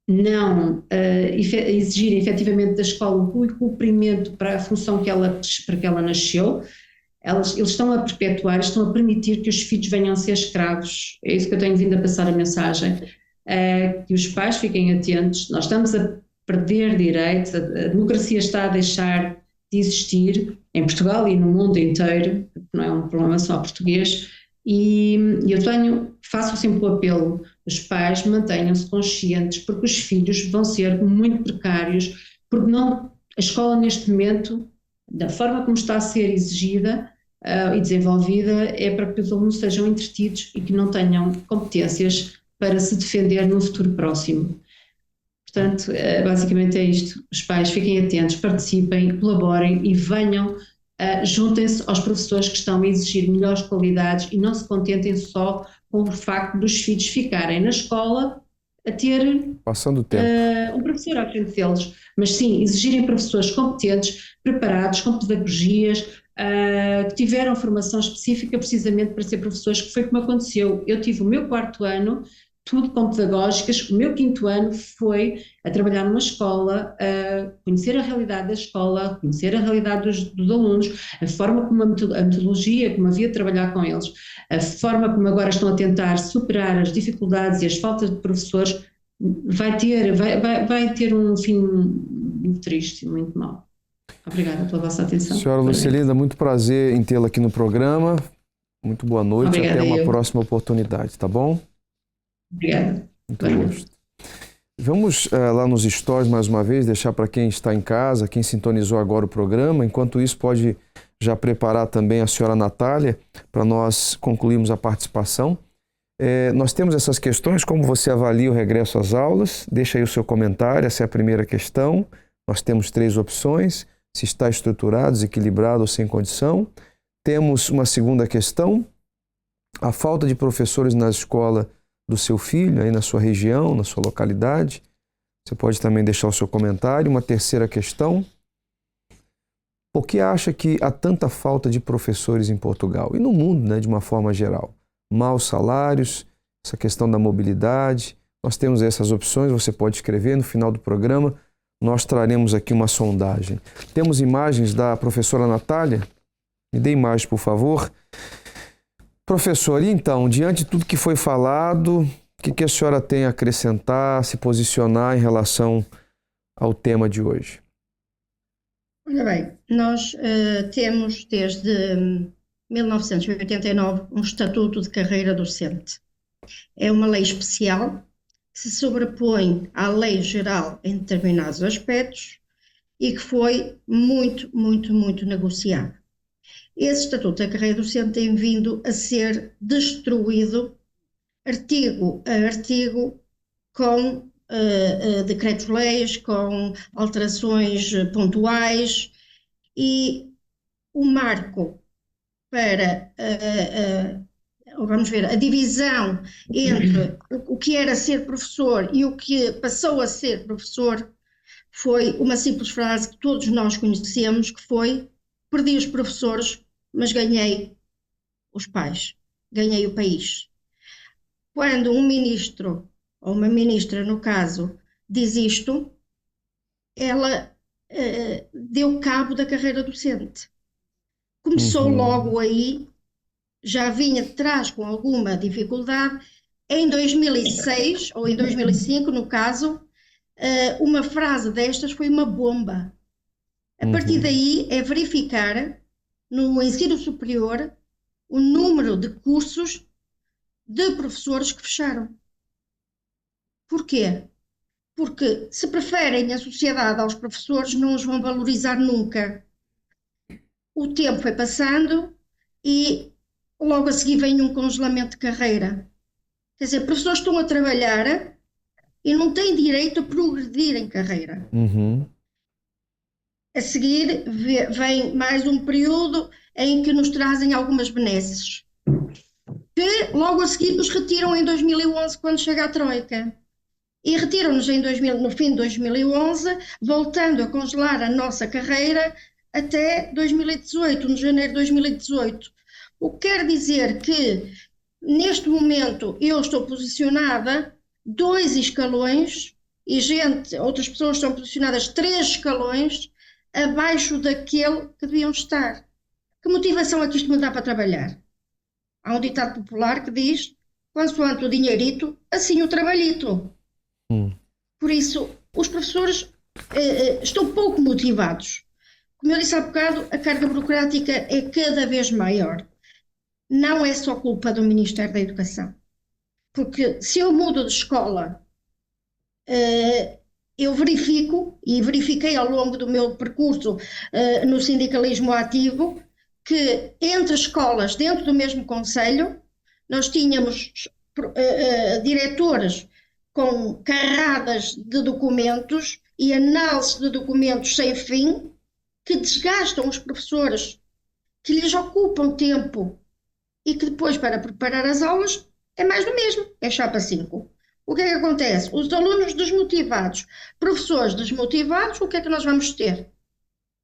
[SPEAKER 5] não exigirem efetivamente da escola o cumprimento para a função para que ela nasceu, eles estão a perpetuar, estão a permitir que os filhos venham a ser escravos. É isso que eu tenho vindo a passar a mensagem, que os pais fiquem atentos. Nós estamos a perder direitos, a democracia está a deixar de existir em Portugal e no mundo inteiro, porque não é um problema só português, e eu faço sempre o apelo, os pais mantenham-se conscientes, porque os filhos vão ser muito precários, porque a escola neste momento, da forma como está a ser exigida e desenvolvida, é para que os alunos sejam entretidos e que não tenham competências para se defender no futuro próximo. Portanto, basicamente é isto. Os pais fiquem atentos, participem, colaborem e venham, juntem-se aos professores que estão a exigir melhores qualidades e não se contentem só com o facto dos filhos ficarem na escola a ter
[SPEAKER 2] passando o tempo.
[SPEAKER 5] Um professor à frente deles, mas sim, exigirem professores competentes, preparados, com pedagogias, que tiveram formação específica precisamente para ser professores, que foi como aconteceu. Eu tive o meu 4º ano, tudo com pedagógicas, o meu 5º ano foi a trabalhar numa escola, a conhecer a realidade da escola, conhecer a realidade dos alunos, a forma como a metodologia, como havia de trabalhar com eles, a forma como agora estão a tentar superar as dificuldades e as faltas de professores, vai ter um fim muito triste, muito mau. Obrigada pela vossa atenção.
[SPEAKER 2] Senhora Lucelinda, muito prazer em tê-la aqui no programa. Muito boa noite.
[SPEAKER 5] Obrigada,
[SPEAKER 2] até uma próxima oportunidade, tá bom?
[SPEAKER 5] Obrigada.
[SPEAKER 2] Muito gosto. Vamos lá nos stories mais uma vez, deixar para quem está em casa, quem sintonizou agora o programa. Enquanto isso, pode já preparar também a senhora Natália para nós concluirmos a participação. Nós temos essas questões, como você avalia o regresso às aulas? Deixa aí o seu comentário, essa é a primeira questão. Nós temos 3 opções, se está estruturado, desequilibrado ou sem condição. Temos uma segunda questão, a falta de professores na escola do seu filho, aí na sua região, na sua localidade. Você pode também deixar o seu comentário. Uma terceira questão, por que acha que há tanta falta de professores em Portugal e no mundo, né, de uma forma geral? Maus salários, essa questão da mobilidade. Nós temos essas opções, você pode escrever. No final do programa nós traremos aqui uma sondagem. Temos imagens da professora Natália? Me dê imagem, por favor. Professor, e então, diante de tudo que foi falado, o que a senhora tem a acrescentar, se posicionar em relação ao tema de hoje?
[SPEAKER 6] Olha bem, nós temos desde 1989 um Estatuto de Carreira Docente. É uma lei especial que se sobrepõe à lei geral em determinados aspectos e que foi muito negociado. Esse Estatuto da Carreira Docente tem vindo a ser destruído artigo a artigo com decretos-leis, com alterações pontuais, e o marco para, vamos ver, a divisão entre o que era ser professor e o que passou a ser professor foi uma simples frase que todos nós conhecemos, que foi: perdi os professores, mas ganhei os pais, ganhei o país. Quando um ministro, ou uma ministra no caso, diz isto, ela deu cabo da carreira docente. Começou logo aí, já vinha de trás com alguma dificuldade. Em 2006, ou em 2005, no caso, uma frase destas foi uma bomba. A partir daí é verificar no ensino superior o número de cursos de professores que fecharam. Porquê? Porque se preferem a sociedade aos professores, não os vão valorizar nunca. O tempo foi passando e logo a seguir vem um congelamento de carreira. Quer dizer, professores estão a trabalhar e não têm direito a progredir em carreira. A seguir vem mais um período em que nos trazem algumas benesses, que logo a seguir nos retiram em 2011, quando chega a Troika. E retiram-nos no fim de 2011, voltando a congelar a nossa carreira até 2018, no janeiro de 2018. O que quer dizer que, neste momento, eu estou posicionada 2 escalões e outras pessoas estão posicionadas 3 escalões abaixo daquele que deviam estar. Que motivação é que isto me dá para trabalhar? Há um ditado popular que diz: consoante o dinheirito, assim o trabalhito. Por isso, os professores estão pouco motivados. Como eu disse há bocado, a carga burocrática é cada vez maior. Não é só culpa do Ministério da Educação. Porque se eu mudo de escola, eu verifico, e verifiquei ao longo do meu percurso no sindicalismo ativo, que entre escolas dentro do mesmo concelho, nós tínhamos diretores com carradas de documentos e análise de documentos sem fim, que desgastam os professores, que lhes ocupam tempo e que depois, para preparar as aulas, é mais do mesmo, é chapa 5. O que é que acontece? Os alunos desmotivados, professores desmotivados, o que é que nós vamos ter?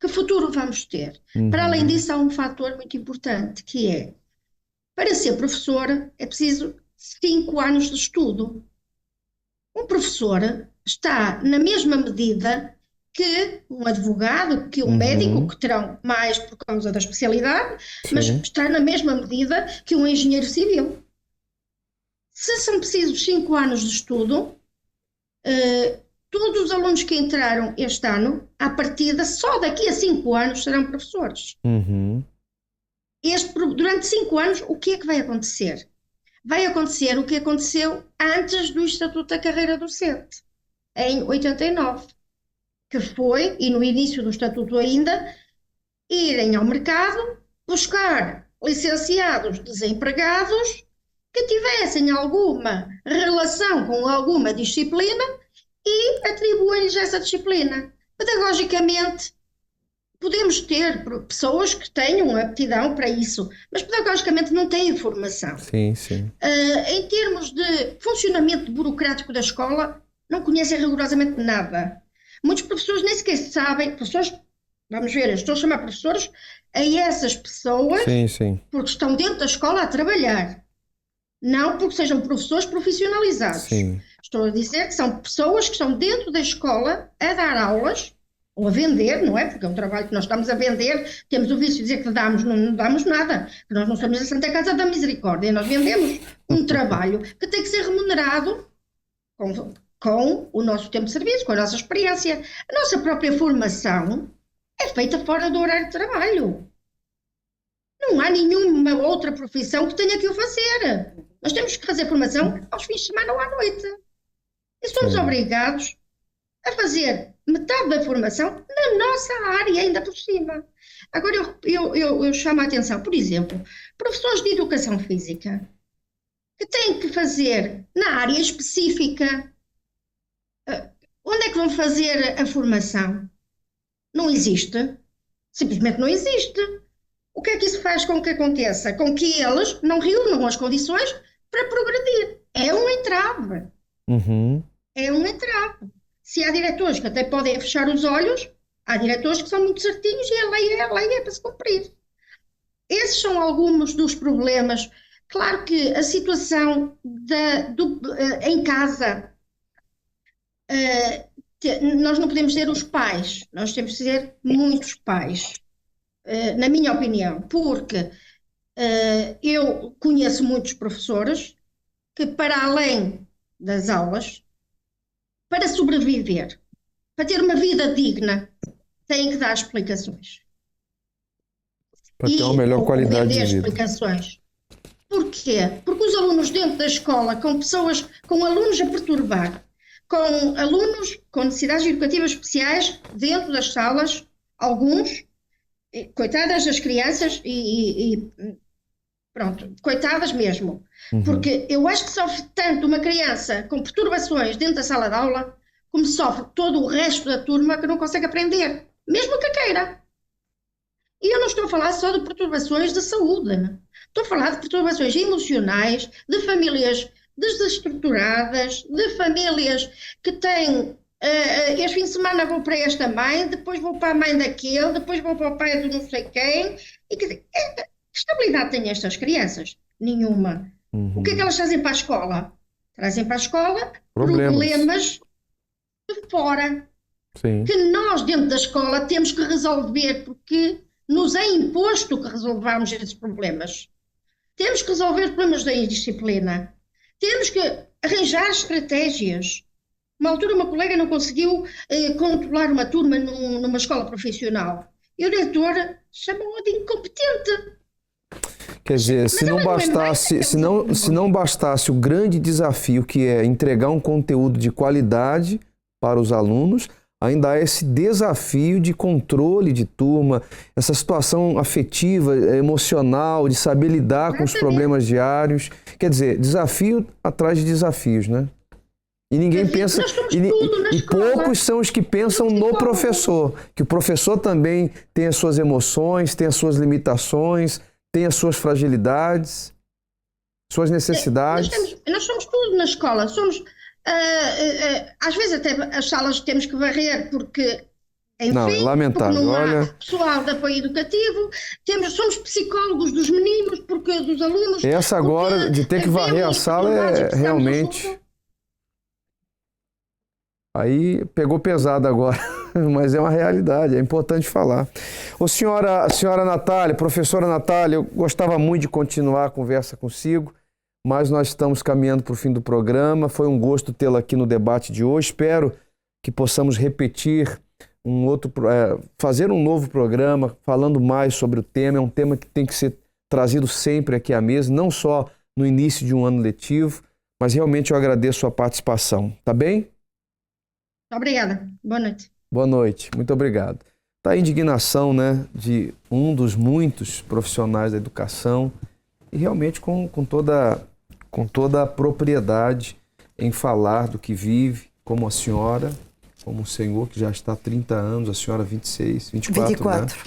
[SPEAKER 6] Que futuro vamos ter? Para além disso, há um fator muito importante, que é, para ser professor é preciso 5 anos de estudo. Um professor está na mesma medida que um advogado, que um médico, que terão mais por causa da especialidade, mas está na mesma medida que um engenheiro civil. Se são precisos 5 anos de estudo, todos os alunos que entraram este ano, à partida, só daqui a 5 anos serão professores. Durante 5 anos, o que é que vai acontecer? Vai acontecer o que aconteceu antes do Estatuto da Carreira Docente, em 89, que foi, e no início do Estatuto ainda, irem ao mercado buscar licenciados desempregados que tivessem alguma relação com alguma disciplina e atribuem-lhes essa disciplina. Pedagogicamente, podemos ter pessoas que tenham aptidão para isso, mas pedagogicamente não têm formação. Em termos de funcionamento burocrático da escola, não conhecem rigorosamente nada. Muitos professores nem sequer sabem, professores, vamos ver, eu estou a chamar professores a essas pessoas porque estão dentro da escola a trabalhar, não porque sejam professores profissionalizados. Estou a dizer que são pessoas que estão dentro da escola a dar aulas, ou a vender, não é? Porque é um trabalho que nós estamos a vender, temos o vício de dizer que damos, não damos nada, que nós não somos a Santa Casa da Misericórdia, nós vendemos um trabalho que tem que ser remunerado com o nosso tempo de serviço, com a nossa experiência. A nossa própria formação é feita fora do horário de trabalho. Não há nenhuma outra profissão que tenha que o fazer. Nós temos que fazer formação aos fins de semana ou à noite. E somos obrigados a fazer metade da formação na nossa área, ainda por cima. Agora eu chamo a atenção, por exemplo, professores de educação física que têm que fazer na área específica. Onde é que vão fazer a formação? Não existe. Simplesmente não existe. O que é que isso faz com que aconteça? Com que eles não reúnam as condições para progredir. É um entrave. É um entrave. Se há diretores que até podem fechar os olhos, há diretores que são muito certinhos e a lei é para se cumprir. Esses são alguns dos problemas. Claro que a situação em casa, nós não podemos ser os pais, nós temos que ser muitos pais, na minha opinião, porque eu conheço muitos professores que, para além das aulas, para sobreviver, para ter uma vida digna, têm que dar explicações.
[SPEAKER 2] Para ter uma melhor qualidade de vida.
[SPEAKER 6] Explicações. Porquê? Porque os alunos dentro da escola, com alunos a perturbar, com alunos com necessidades educativas especiais dentro das salas, alguns, coitadas das crianças e pronto, coitadas mesmo. Porque eu acho que sofre tanto uma criança com perturbações dentro da sala de aula, como sofre todo o resto da turma que não consegue aprender, mesmo que queira. E eu não estou a falar só de perturbações de saúde, estou a falar de perturbações emocionais, de famílias desestruturadas, de famílias que têm, este fim de semana vou para esta mãe, depois vou para a mãe daquele, depois vou para o pai do não sei quem. E que estabilidade têm estas crianças? Nenhuma. O que é que elas trazem para a escola? Trazem para a escola problemas de fora.
[SPEAKER 2] Sim.
[SPEAKER 6] Que nós dentro da escola temos que resolver, porque nos é imposto que resolvamos esses problemas. Temos que resolver problemas da indisciplina. Temos que arranjar estratégias. Uma altura uma colega não conseguiu controlar uma turma numa escola profissional. E o diretor chamou-a de incompetente.
[SPEAKER 2] Quer dizer, se não bastasse o grande desafio que é entregar um conteúdo de qualidade para os alunos, ainda há esse desafio de controle de turma, essa situação afetiva, emocional, de saber lidar com os problemas diários. Quer dizer, desafio atrás de desafios, né? E ninguém pensa, e poucos são os que pensam no professor, que o professor também tem as suas emoções, tem as suas limitações, tem as suas fragilidades, suas necessidades.
[SPEAKER 6] Nós somos tudo na escola, somos... às vezes até as salas temos que varrer porque, enfim,
[SPEAKER 2] lamentável.
[SPEAKER 6] Porque não há pessoal de apoio educativo, somos psicólogos dos meninos, porque dos alunos...
[SPEAKER 2] Essa agora de ter que varrer a sala é realmente... Aí pegou pesado agora, mas é uma realidade, é importante falar. Senhora Natália, professora Natália, eu gostava muito de continuar a conversa consigo, mas nós estamos caminhando para o fim do programa. Foi um gosto tê-la aqui no debate de hoje. Espero que possamos repetir fazer um novo programa falando mais sobre o tema. É um tema que tem que ser trazido sempre aqui à mesa, não só no início de um ano letivo, mas realmente eu agradeço a participação. Tá bem?
[SPEAKER 6] Obrigada. Boa noite.
[SPEAKER 2] Boa noite. Muito obrigado. Tá a indignação, né, de um dos muitos profissionais da educação e realmente com toda a propriedade em falar do que vive, como a senhora, como o senhor, que já está há 30 anos, a senhora 24. Né?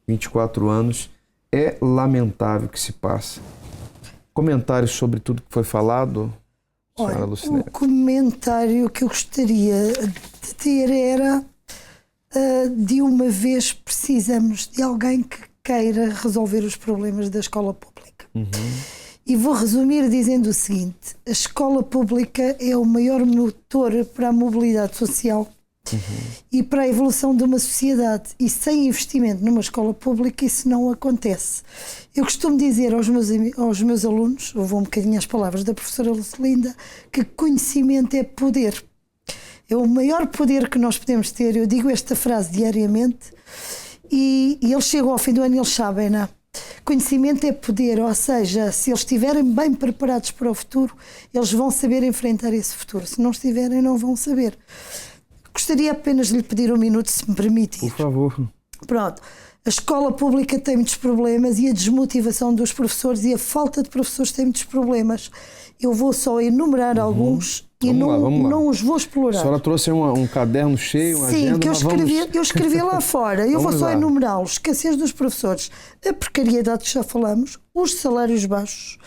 [SPEAKER 2] 24 anos. É lamentável o que se passa. Comentários sobre tudo que foi falado, senhora Lucinete?
[SPEAKER 3] O comentário que eu gostaria de ter era, de uma vez precisamos de alguém que queira resolver os problemas da escola pública. E vou resumir dizendo o seguinte: a escola pública é o maior motor para a mobilidade social e para a evolução de uma sociedade. E sem investimento numa escola pública isso não acontece. Eu costumo dizer aos meus alunos, eu vou um bocadinho às palavras da professora Lucelinda, que conhecimento é poder. É o maior poder que nós podemos ter. Eu digo esta frase diariamente e eles chegam ao fim do ano e eles sabem, não é? Conhecimento é poder, ou seja, se eles estiverem bem preparados para o futuro, eles vão saber enfrentar esse futuro. Se não estiverem, não vão saber. Gostaria apenas de lhe pedir um minuto, se me permitir.
[SPEAKER 2] Por favor.
[SPEAKER 3] Pronto. A escola pública tem muitos problemas e a desmotivação dos professores e a falta de professores tem muitos problemas. Eu vou só enumerar alguns e não os vou explorar.
[SPEAKER 2] A senhora trouxe um caderno cheio, uma agenda.
[SPEAKER 3] Sim, que eu escrevi lá fora. Eu vou só enumerá-los. Escassez dos professores, a precariedade que já falamos, os salários baixos,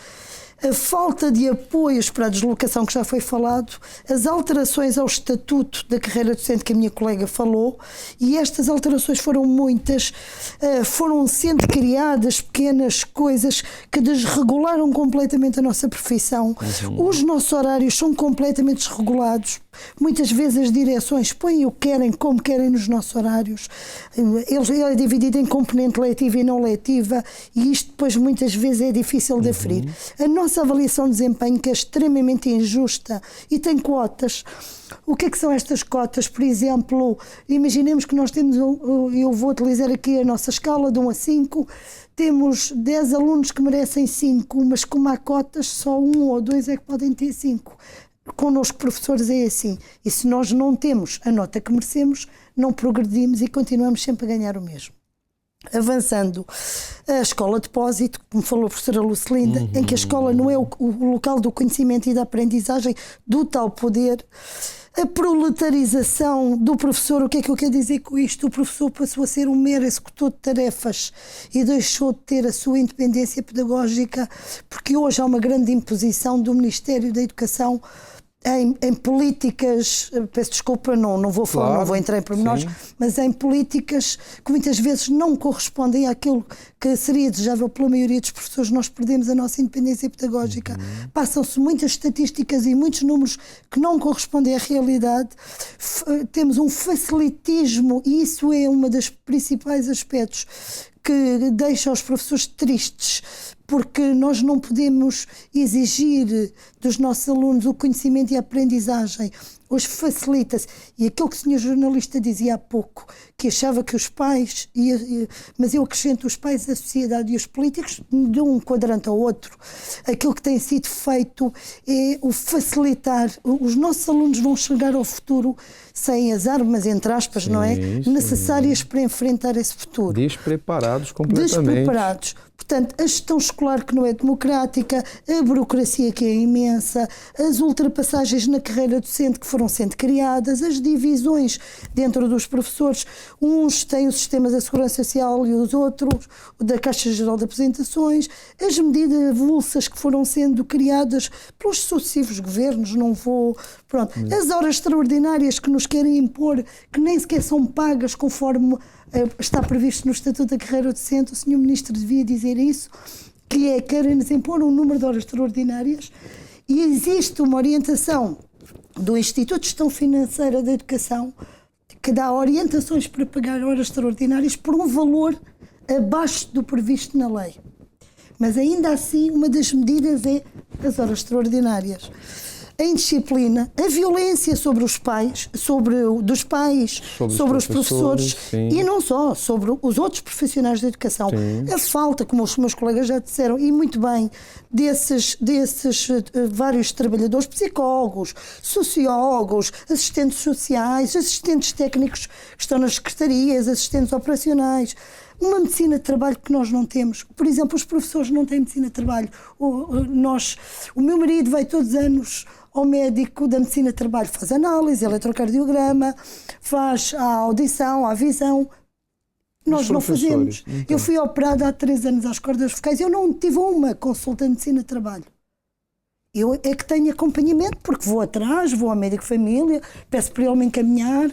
[SPEAKER 3] a falta de apoios para a deslocação, que já foi falado, as alterações ao estatuto da carreira docente que a minha colega falou, e estas alterações foram muitas, foram sendo criadas pequenas coisas que desregularam completamente a nossa profissão. Os nossos horários são completamente desregulados. Muitas vezes as direções põem o que querem, como querem nos nossos horários. Ele é dividido em componente letiva e não letiva, e isto depois muitas vezes é difícil de aferir. A nossa avaliação de desempenho, que é extremamente injusta e tem cotas. O que é que são estas cotas? Por exemplo, imaginemos que nós temos, eu vou utilizar aqui a nossa escala de 1 a 5, temos 10 alunos que merecem 5, mas como há cotas, só 1 ou 2 é que podem ter 5. Connosco, professores, é assim. E se nós não temos a nota que merecemos, não progredimos e continuamos sempre a ganhar o mesmo. Avançando, a escola depósito, como falou a professora Lucelinda, em que a escola não é o local do conhecimento e da aprendizagem, do tal poder. A proletarização do professor, o que é que eu quero dizer com isto? O professor passou a ser um mero executor de tarefas e deixou de ter a sua independência pedagógica, porque hoje há uma grande imposição do Ministério da Educação em políticas, peço desculpa, não vou falar, claro, não vou entrar em pormenores, mas em políticas que muitas vezes não correspondem àquilo que seria desejável pela maioria dos professores. Nós perdemos a nossa independência pedagógica. Passam-se muitas estatísticas e muitos números que não correspondem à realidade. Temos um facilitismo, e isso é um dos principais aspectos que deixa os professores tristes, porque nós não podemos exigir dos nossos alunos o conhecimento e a aprendizagem. Hoje facilita-se. E aquilo que o senhor jornalista dizia há pouco, que achava que os pais, mas eu acrescento os pais, a sociedade e os políticos, de um quadrante ao outro, aquilo que tem sido feito é o facilitar. Os nossos alunos vão chegar ao futuro sem as armas, entre aspas, não é? Necessárias para enfrentar esse futuro.
[SPEAKER 2] Despreparados completamente.
[SPEAKER 3] Despreparados. Portanto, a gestão escolar que não é democrática, a burocracia que é imensa, as ultrapassagens na carreira docente que foram sendo criadas, as divisões dentro dos professores, uns têm o sistema da Segurança Social e os outros da Caixa Geral de Apresentações, as medidas avulsas que foram sendo criadas pelos sucessivos governos, não vou... Pronto, as horas extraordinárias que nos querem impor, que nem sequer são pagas conforme está previsto no Estatuto da Carreira Docente. O Sr. Ministro devia dizer isso, que querem-nos impor um número de horas extraordinárias, e existe uma orientação do Instituto de Gestão Financeira da Educação que dá orientações para pagar horas extraordinárias por um valor abaixo do previsto na lei. Mas ainda assim, uma das medidas é as horas extraordinárias. A indisciplina, a violência sobre os pais, sobre os professores e não só, sobre os outros profissionais da educação. A falta, como os meus colegas já disseram, e muito bem, desses vários trabalhadores, psicólogos, sociólogos, assistentes sociais, assistentes técnicos que estão nas secretarias, assistentes operacionais. Uma medicina de trabalho que nós não temos. Por exemplo, os professores não têm medicina de trabalho. O meu marido vai todos os anos ao médico da medicina de trabalho, faz análise, eletrocardiograma, faz a audição, a visão. Nós não fazemos. Então. Eu fui operada há 3 anos às cordas vocais, eu não tive uma consulta de medicina de trabalho. Eu é que tenho acompanhamento, porque vou atrás, vou ao médico de família, peço para ele me encaminhar.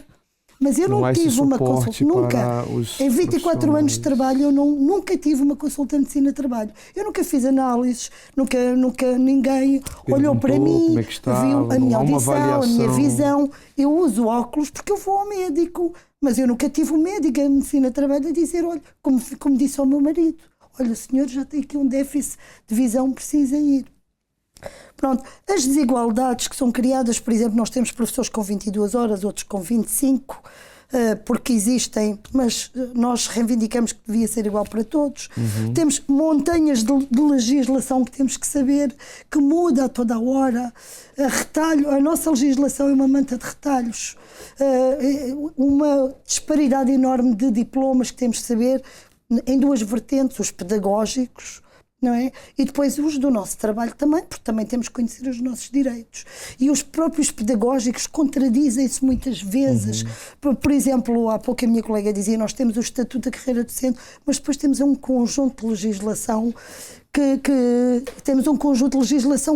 [SPEAKER 3] Mas eu não tive uma consulta, nunca. Em 24 anos de trabalho, eu nunca tive uma consulta de medicina de trabalho. Eu nunca fiz análises, nunca ninguém olhou para mim, viu a minha audição, a minha visão. Eu uso óculos porque eu vou ao médico, mas eu nunca tive um médico em medicina de trabalho a dizer, olha, como disse ao meu marido, olha, senhor, já tem aqui um déficit de visão, precisa ir. Pronto, as desigualdades que são criadas, por exemplo, nós temos professores com 22 horas, outros com 25, porque existem, mas nós reivindicamos que devia ser igual para todos. Temos montanhas de legislação que temos que saber, que muda a toda a hora. A nossa legislação é uma manta de retalhos, uma disparidade enorme de diplomas que temos que saber em 2 vertentes, os pedagógicos, não é? E depois os do nosso trabalho também, porque também temos que conhecer os nossos direitos. E os próprios pedagógicos contradizem-se muitas vezes. Por exemplo, há pouco a minha colega dizia, nós temos o Estatuto da Carreira Docente, mas depois temos um conjunto de legislação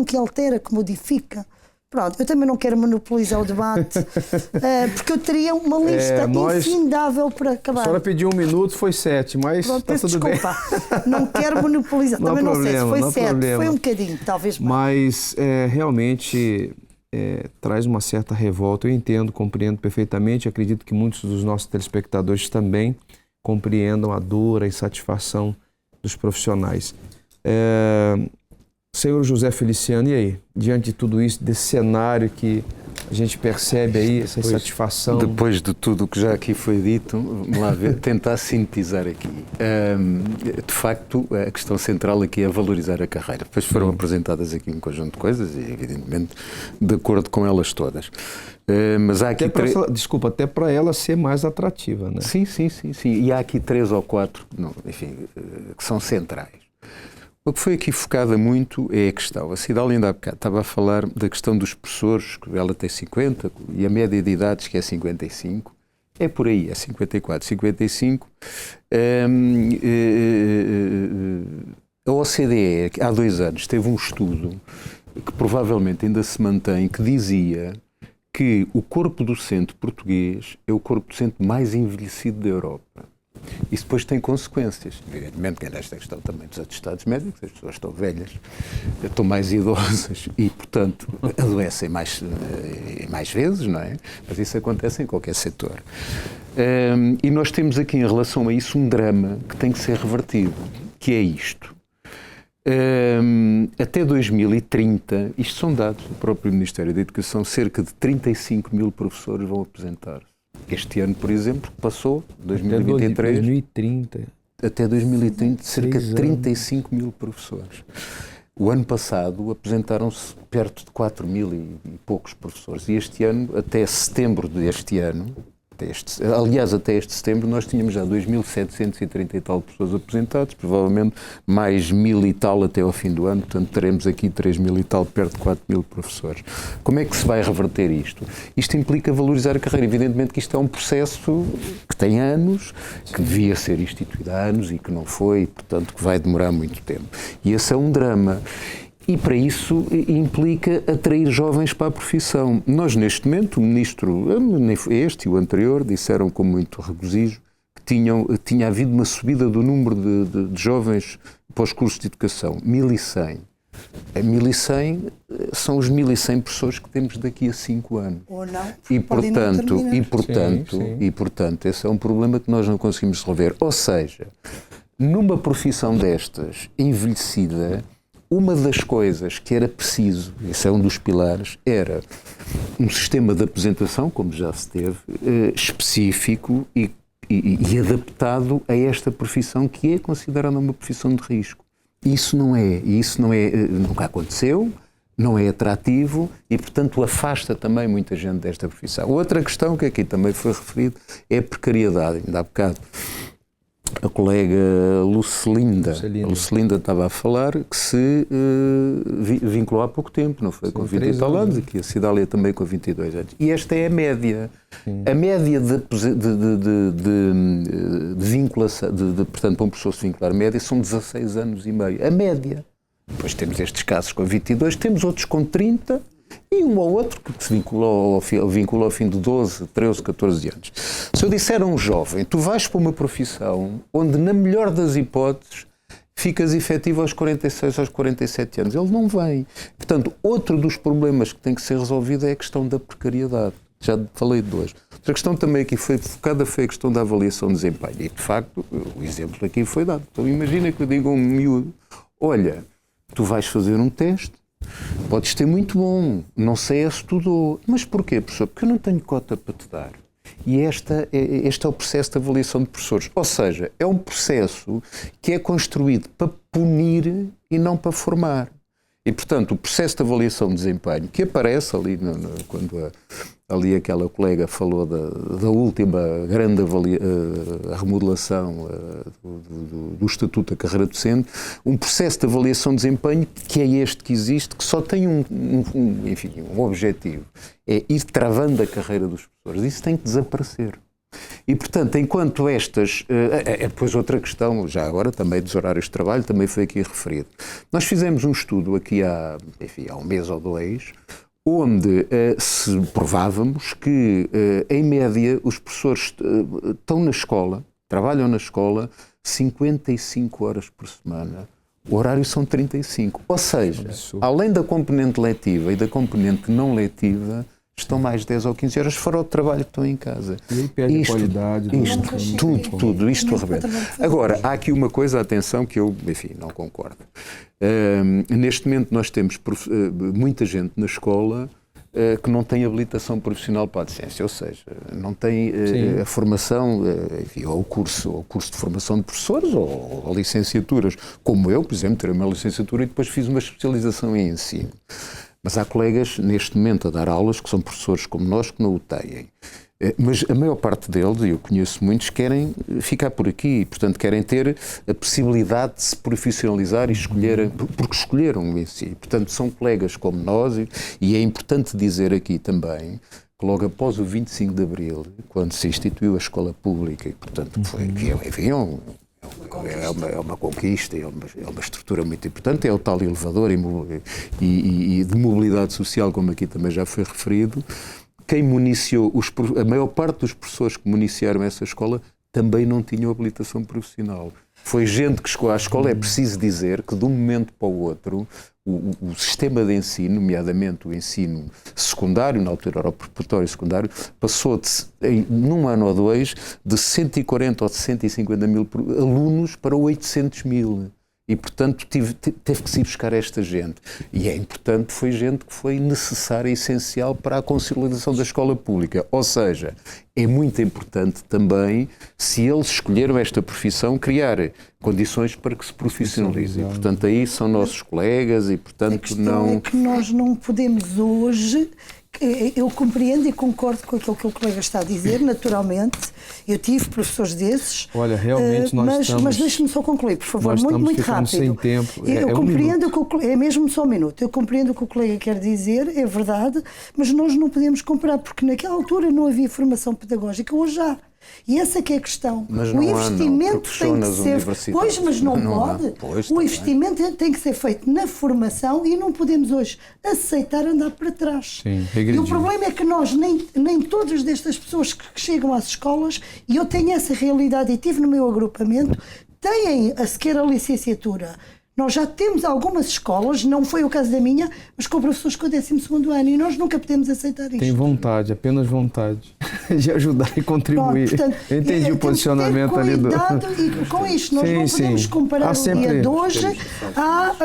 [SPEAKER 3] que altera, que modifica. Pronto, eu também não quero monopolizar o debate, porque eu teria uma lista infindável para acabar.
[SPEAKER 2] A senhora pediu 1 minuto, foi 7, mas está tudo bem.
[SPEAKER 3] Não quero monopolizar, também não sei se foi 7, foi um bocadinho, talvez mais.
[SPEAKER 2] Mas realmente traz uma certa revolta, eu entendo, compreendo perfeitamente, acredito que muitos dos nossos telespectadores também compreendam a dor, a insatisfação dos profissionais. Senhor José Feliciano, e aí? Diante de tudo isso, desse cenário que a gente percebe aí, essa insatisfação...
[SPEAKER 4] Depois de tudo o que já aqui foi dito, vamos lá ver, tentar sintetizar aqui. De facto, a questão central aqui é valorizar a carreira. Depois foram apresentadas aqui um conjunto de coisas e, evidentemente, de acordo com elas todas. Mas há aqui
[SPEAKER 2] desculpa, até para ela ser mais atrativa, né?
[SPEAKER 4] Sim. E há aqui 3 ou 4, que são centrais. O que foi aqui focada muito é a questão. A Cidália ainda há bocado estava a falar da questão dos professores, que ela tem 50 e a média de idades que é 55. É por aí, é 54, 55. A OCDE, há 2 anos, teve um estudo que provavelmente ainda se mantém, que dizia que o corpo docente português é o corpo docente mais envelhecido da Europa. Isso depois tem consequências. Evidentemente que é nesta questão também dos atestados médicos, as pessoas estão velhas, estão mais idosas e, portanto, adoecem mais vezes, não é? Mas isso acontece em qualquer setor. E nós temos aqui, em relação a isso, um drama que tem que ser revertido, que é isto. Até 2030, isto são dados do próprio Ministério da Educação, cerca de 35 mil professores vão aposentar-se. Este ano, por exemplo, passou, 2023... Até 2030, cerca de 35 mil professores. O ano passado aposentaram-se perto de 4 mil e poucos professores. E este ano, até setembro deste ano, até este setembro, nós tínhamos já 2.730 e tal pessoas aposentadas, provavelmente mais 1.000 e tal até ao fim do ano, portanto teremos aqui 3.000 e tal, perto de 4.000 professores. Como é que se vai reverter isto? Isto implica valorizar a carreira. Evidentemente que isto é um processo que tem anos, que devia ser instituído há anos e que não foi, portanto que vai demorar muito tempo. E esse é um drama. E para isso implica atrair jovens para a profissão. Nós, neste momento, o ministro, este e o anterior, disseram com muito regozijo que tinha havido uma subida do número de jovens para os cursos de educação. 1.100. A 1.100 são os 1.100 professores que temos daqui a 5 anos.
[SPEAKER 3] Ou não,
[SPEAKER 4] e portanto, esse é um problema que nós não conseguimos resolver. Ou seja, numa profissão destas, envelhecida, uma das coisas que era preciso, esse é um dos pilares, era um sistema de aposentação, como já se teve, específico e adaptado a esta profissão que é considerada uma profissão de risco. Isso nunca aconteceu, não é atrativo e, portanto, afasta também muita gente desta profissão. Outra questão que aqui também foi referido é a precariedade. Ainda há bocado a colega Lucelinda estava a falar que se vinculou há pouco tempo, não foi? Com 20 e tal anos, aqui a Cidália também com 22 anos. E esta é a média. Sim. A média de vinculação, portanto, para um professor se vincular, a média são 16 anos e meio. A média. Depois temos estes casos com 22, temos outros com 30 e um ou outro que se vincula ao fim de 12, 13, 14 anos. Se eu disser a um jovem, tu vais para uma profissão onde, na melhor das hipóteses, ficas efetivo aos 46, aos 47 anos, ele não vem. Portanto, outro dos problemas que tem que ser resolvido é a questão da precariedade. Já falei de 2. Outra questão também aqui foi focada foi a questão da avaliação de desempenho. E, de facto, o exemplo aqui foi dado. Então, imagina que eu digo a um miúdo, olha, tu vais fazer um teste, podes ter muito bom, não sei se estudou. Mas porquê, professor? Porque eu não tenho cota para te dar. E este é o processo de avaliação de professores. Ou seja, é um processo que é construído para punir e não para formar. E, portanto, o processo de avaliação de desempenho que aparece ali quando ali aquela colega falou da última grande remodelação do Estatuto da Carreira Docente, um processo de avaliação de desempenho que é este que existe, que só tem um objetivo, é ir travando a carreira dos professores. Isso tem que desaparecer. E, portanto, enquanto estas... depois outra questão, já agora, também dos horários de trabalho, também foi aqui referido. Nós fizemos um estudo aqui há um mês ou dois, onde se provávamos que, em média, os professores estão na escola, trabalham na escola 55 horas por semana. O horário são 35. Ou seja, além da componente letiva e da componente não letiva, estão mais 10 ou 15 horas fora do trabalho que estão em casa.
[SPEAKER 2] E aí perde a qualidade.
[SPEAKER 4] Tudo isto arrebenta. Agora, há aqui uma coisa, atenção, que eu, não concordo. Neste momento nós temos muita gente na escola que não tem habilitação profissional para a docência, ou seja, não tem a formação, ou o curso de formação de professores, ou licenciaturas, como eu, por exemplo, terei uma licenciatura e depois fiz uma especialização em ensino. Mas há colegas, neste momento, a dar aulas que são professores como nós que não o têm. Mas a maior parte deles, e eu conheço muitos, querem ficar por aqui, portanto querem ter a possibilidade de se profissionalizar e escolher, porque escolheram o ensino. Portanto, são colegas como nós e é importante dizer aqui também que logo após o 25 de Abril, quando se instituiu a escola pública, e portanto é uma conquista, é uma estrutura muito importante, é o tal elevador e de mobilidade social, como aqui também já foi referido. Quem municiou, a maior parte dos professores que municiaram essa escola também não tinham habilitação profissional. Foi gente que chegou à escola, é preciso dizer que de um momento para o outro, o sistema de ensino, nomeadamente o ensino secundário, na altura era o preparatório secundário, passou num ano ou dois de 140 ou de 150 mil alunos para 800 mil. E, portanto, teve que se ir buscar esta gente. E é importante, foi gente que foi necessária e essencial para a consolidação da escola pública. Ou seja, é muito importante também, se eles escolheram esta profissão, criar condições para que se profissionalizem. Portanto, aí são nossos colegas e, portanto,
[SPEAKER 3] a questão é que nós não podemos hoje... Eu compreendo e concordo com aquilo que o colega está a dizer, naturalmente. Eu tive professores desses.
[SPEAKER 2] Olha, realmente nós estamos...
[SPEAKER 3] Mas deixe-me só concluir, por favor, muito rápido.
[SPEAKER 2] Sem tempo.
[SPEAKER 3] Eu compreendo que é mesmo só um minuto. Eu compreendo o que o colega quer dizer, é verdade, mas nós não podemos comparar, porque naquela altura não havia formação pedagógica, hoje há. E essa que é a questão.
[SPEAKER 4] Mas
[SPEAKER 3] o investimento tem que ser... Pois, mas não pode. O investimento tem que ser feito na formação e não podemos hoje aceitar andar para trás.
[SPEAKER 2] Sim,
[SPEAKER 3] e o problema é que nós, nem todas destas pessoas que chegam às escolas, e eu tenho essa realidade e tive no meu agrupamento, têm sequer a licenciatura. Nós já temos algumas escolas, não foi o caso da minha, mas com professores com o 12º ano e nós nunca podemos aceitar isto.
[SPEAKER 2] Tem vontade, apenas vontade de ajudar e contribuir.
[SPEAKER 3] Portanto,
[SPEAKER 2] eu entendi o posicionamento ali do...
[SPEAKER 3] E com isto nós não podemos comparar o dia de hoje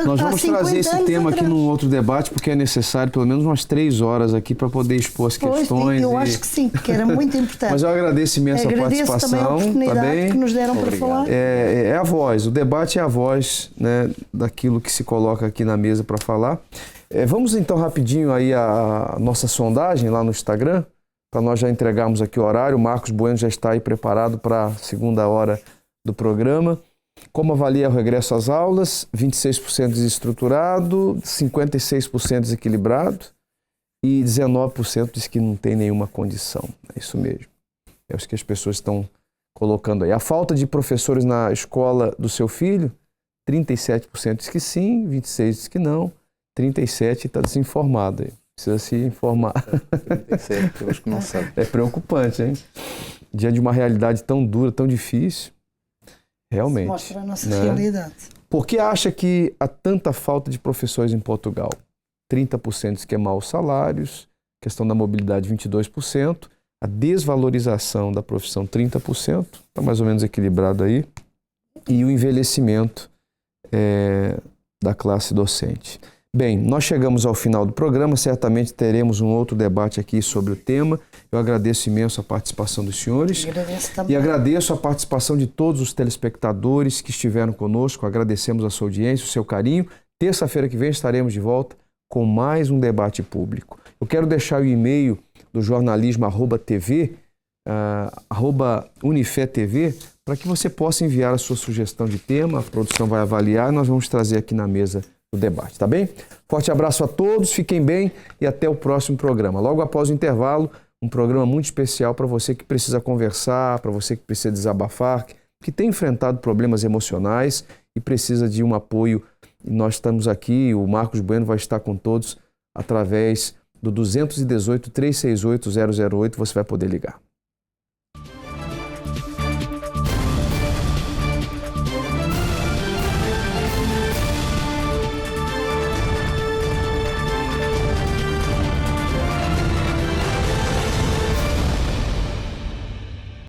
[SPEAKER 2] Nós vamos trazer esse tema aqui num outro debate, porque é necessário pelo menos umas 3 horas aqui para poder expor as questões.
[SPEAKER 3] Eu acho que sim, porque era muito importante.
[SPEAKER 2] Mas eu agradeço imenso a participação.
[SPEAKER 3] Também a oportunidade que nos deram para falar.
[SPEAKER 2] É a voz, o debate é a voz, né, daquilo que se coloca aqui na mesa para falar. Vamos então rapidinho aí a nossa sondagem lá no Instagram, para nós já entregarmos aqui o horário. O Marcos Bueno já está aí preparado para a segunda hora do programa. Como avalia o regresso às aulas? 26% desestruturado, 56% desequilibrado e 19% diz que não tem nenhuma condição. É isso mesmo. É isso que as pessoas estão colocando aí. A falta de professores na escola do seu filho? 37% diz que sim, 26% diz que não, 37% está desinformado aí. Precisa se informar.
[SPEAKER 4] 37%, eu acho que não sabe.
[SPEAKER 2] É preocupante, hein? Diante de uma realidade tão dura, tão difícil, realmente.
[SPEAKER 3] Mostra a nossa realidade.
[SPEAKER 2] Por que acha que há tanta falta de professores em Portugal? 30% diz que é maus salários, questão da mobilidade 22%, a desvalorização da profissão 30%, está mais ou menos equilibrado aí, e o envelhecimento da classe docente. Bem, nós chegamos ao final do programa, certamente teremos um outro debate aqui sobre o tema. Eu agradeço imenso a participação dos senhores e agradeço a participação de todos os telespectadores que estiveram conosco, agradecemos a sua audiência, o seu carinho. Terça-feira que vem estaremos de volta com mais um debate público. Eu quero deixar o e-mail do jornalismo @TV, @UniféTV, para que você possa enviar a sua sugestão de tema, a produção vai avaliar e nós vamos trazer aqui na mesa do debate, tá bem? Forte abraço a todos, fiquem bem e até o próximo programa. Logo após o intervalo, um programa muito especial para você que precisa conversar, para você que precisa desabafar, que tem enfrentado problemas emocionais e precisa de um apoio. E nós estamos aqui, o Marcos Bueno vai estar com todos através do 218 368 008, você vai poder ligar.